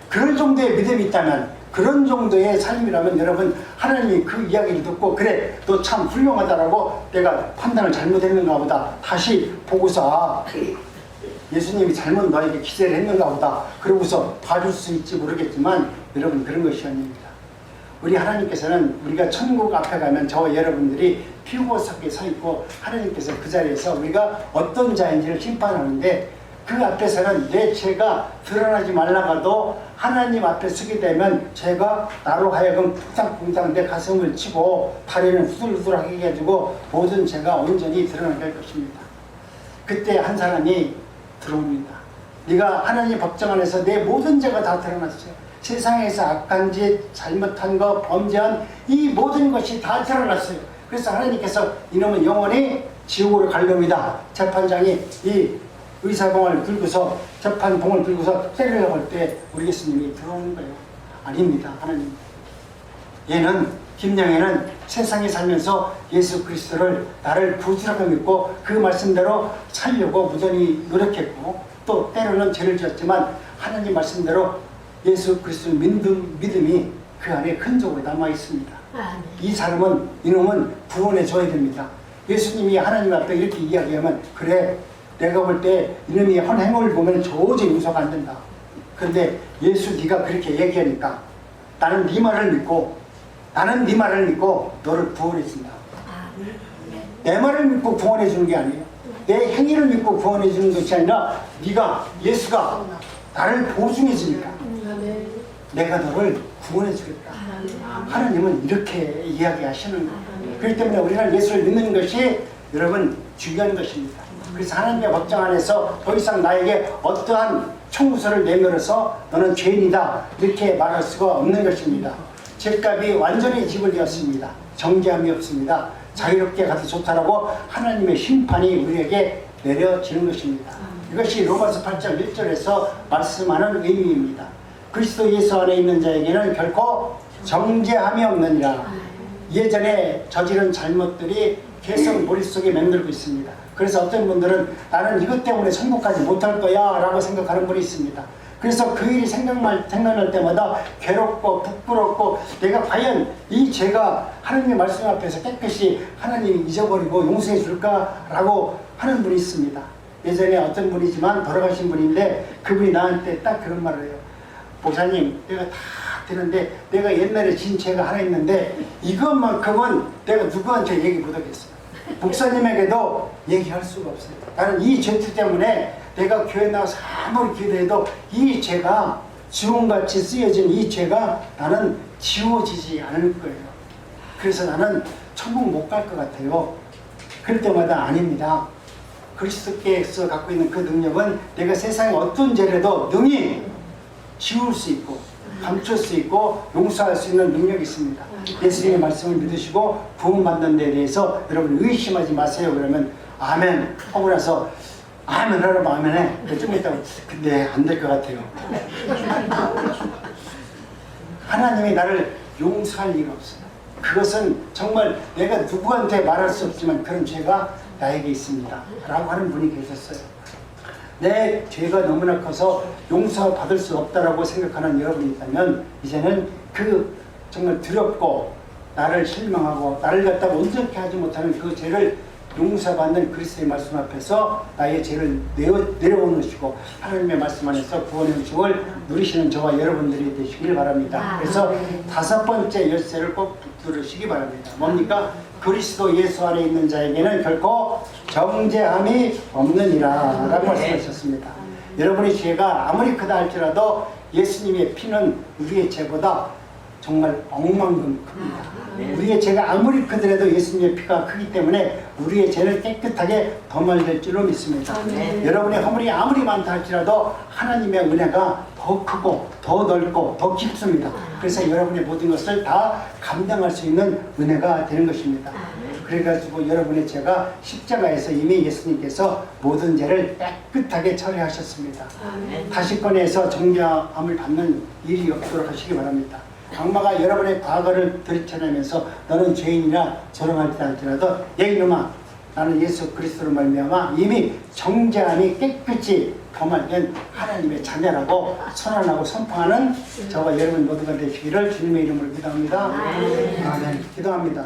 그런 정도의 믿음이 있다면, 그런 정도의 삶이라면 여러분, 하나님이 그 이야기를 듣고 그래, 너 참 훌륭하다라고 내가 판단을 잘못했는가 보다 다시 보고서 예수님이 잘못 너에게 기재를 했는가 보다 그러고서 봐줄 수 있지 모르겠지만, 여러분, 그런 것이 아닙니다. 우리 하나님께서는 우리가 천국 앞에 가면 저와 여러분들이 피고석에 서 있고 하나님께서 그 자리에서 우리가 어떤 자인지를 심판하는데, 그 앞에서는 내 죄가 드러나지 말라가도 하나님 앞에 서게 되면 죄가 나로 하여금 쿵탕쿵탕 내 가슴을 치고 다리는 후들후들하게 해가지고 모든 죄가 온전히 드러나게 할 것입니다. 그때 한 사람이 들어옵니다. 네가 하나님 법정 안에서 내 모든 죄가 다 드러났어요. 세상에서 악한 짓, 잘못한 거, 범죄한 이 모든 것이 다 드러났어요. 그래서 하나님께서 이놈은 영원히 지옥으로 갈 놈이다. 재판장이 이 의사봉을 들고서, 재판봉을 들고서 때리려고 할 때 우리 예수님이 들어오는 거예요. 아닙니다. 하나님. 얘는, 김양애는 세상에 살면서 예수 그리스도를 나를 구주라고 믿고 그 말씀대로 살려고 무전히 노력했고, 또 때로는 죄를 지었지만 하나님 말씀대로 예수 그리스도 믿음이 그 안에 흔적으로 남아 있습니다. 이 사람은, 이놈은 구원해 줘야 됩니다. 예수님이 하나님 앞에 이렇게 이야기하면, 그래, 내가 볼 때 이놈이 한 행을 보면 도저히 용서가 안 된다. 그런데 예수 네가 그렇게 얘기하니까 나는 네 말을 믿고 너를 구원해 준다. 내 말을 믿고 구원해 주는 게 아니에요. 내 행위를 믿고 구원해 주는 것이 아니라 예수가 나를 보증해 주니까 내가 너를 구원해 주겠다. 하나님은 이렇게 이야기하시는 거예요. 그렇기 때문에 우리는 예수를 믿는 것이 여러분 중요한 것입니다. 그래서 하나님의 법정 안에서 더 이상 나에게 어떠한 청구서를 내밀어서 너는 죄인이다 이렇게 말할 수가 없는 것입니다. 죄값이 완전히 지불되었습니다. 정죄함이 없습니다. 자유롭게 가도 좋다라고 하나님의 심판이 우리에게 내려지는 것입니다. 이것이 로마서 8장 1절에서 말씀하는 의미입니다. 그리스도 예수 안에 있는 자에게는 결코 정죄함이 없느니라. 예전에 저지른 잘못들이 계속 머릿속에 맴돌고 있습니다. 그래서 어떤 분들은 나는 이것 때문에 천국까지 못할 거야 라고 생각하는 분이 있습니다. 그래서 그 일이 생각날 때마다 괴롭고 부끄럽고 내가 과연 이 죄가 하나님의 말씀 앞에서 깨끗이 하나님이 잊어버리고 용서해 줄까라고 하는 분이 있습니다. 예전에 어떤 분이지만 돌아가신 분인데 그분이 나한테 딱 그런 말을 해요. 목사님, 내가 다 되는데 내가 옛날에 진 죄가 하나 있는데 이것만큼은 내가 누구한테 얘기 못하겠어요. 목사님에게도 얘기할 수가 없어요. 나는 이 죄 때문에 내가 교회 나와서 아무리 기도해도 이 죄가 주홍같이 쓰여진 이 죄가 나는 지워지지 않을 거예요. 그래서 나는 천국 못 갈 것 같아요. 그럴 때마다 아닙니다. 그리스도께서 갖고 있는 그 능력은 내가 세상에 어떤 죄라도 능히 지울 수 있고 감출 수 있고 용서할 수 있는 능력이 있습니다. 예수님의 말씀을 믿으시고 구원받는 데 대해서 여러분 의심하지 마세요. 그러면 아멘 하고 나서 아멘 하라고 아멘해. 좀 이따가 근데 안 될 것 같아요. 하나님이 나를 용서할 리가 없어요. 그것은 정말 내가 누구한테 말할 수 없지만 그런 죄가 나에게 있습니다 라고 하는 분이 계셨어요. 내 죄가 너무나 커서 용서받을 수 없다라고 생각하는 여러분이 있다면 이제는 그 정말 두렵고 나를 실망하고 나를 갖다가 온전케 하지 못하는 그 죄를 용서받는 그리스도의 말씀 앞에서 나의 죄를 내려놓으시고 하나님의 말씀 안에서 구원의 은총을 누리시는 저와 여러분들이 되시길 바랍니다. 그래서 5번째 열쇠를 꼭 붙들으시기 바랍니다. 뭡니까? 그리스도 예수 안에 있는 자에게는 결코 정죄함이 없느니라 라고 말씀하셨습니다. 여러분의 죄가 아무리 크다 할지라도 예수님의 피는 우리의 죄보다 정말 억만큼 큽니다. 우리의 죄가 아무리 크더라도 예수님의 피가 크기 때문에 우리의 죄를 깨끗하게 덮어낼 줄로 믿습니다. 여러분의 허물이 아무리 많다 할지라도 하나님의 은혜가 더 크고 더 넓고 더 깊습니다. 그래서 여러분의 모든 것을 다 감당할 수 있는 은혜가 되는 것입니다. 그래가지고 여러분의 죄가 십자가에서 이미 예수님께서 모든 죄를 깨끗하게 처리하셨습니다. 다시 꺼내서 정죄함을 받는 일이 없도록 하시기 바랍니다. 악마가 여러분의 과거를 들춰내면서 너는 죄인이라 조롱할 때 할지라도 이놈아 나는 예수 그리스도로 말미암아 이미 정죄함이 깨끗이 범하된 하나님의 자녀라고 선언하고 선포하는 저와 여러분 모두가 되시기를 주님의 이름으로 기도합니다. 아멘. 기도합니다.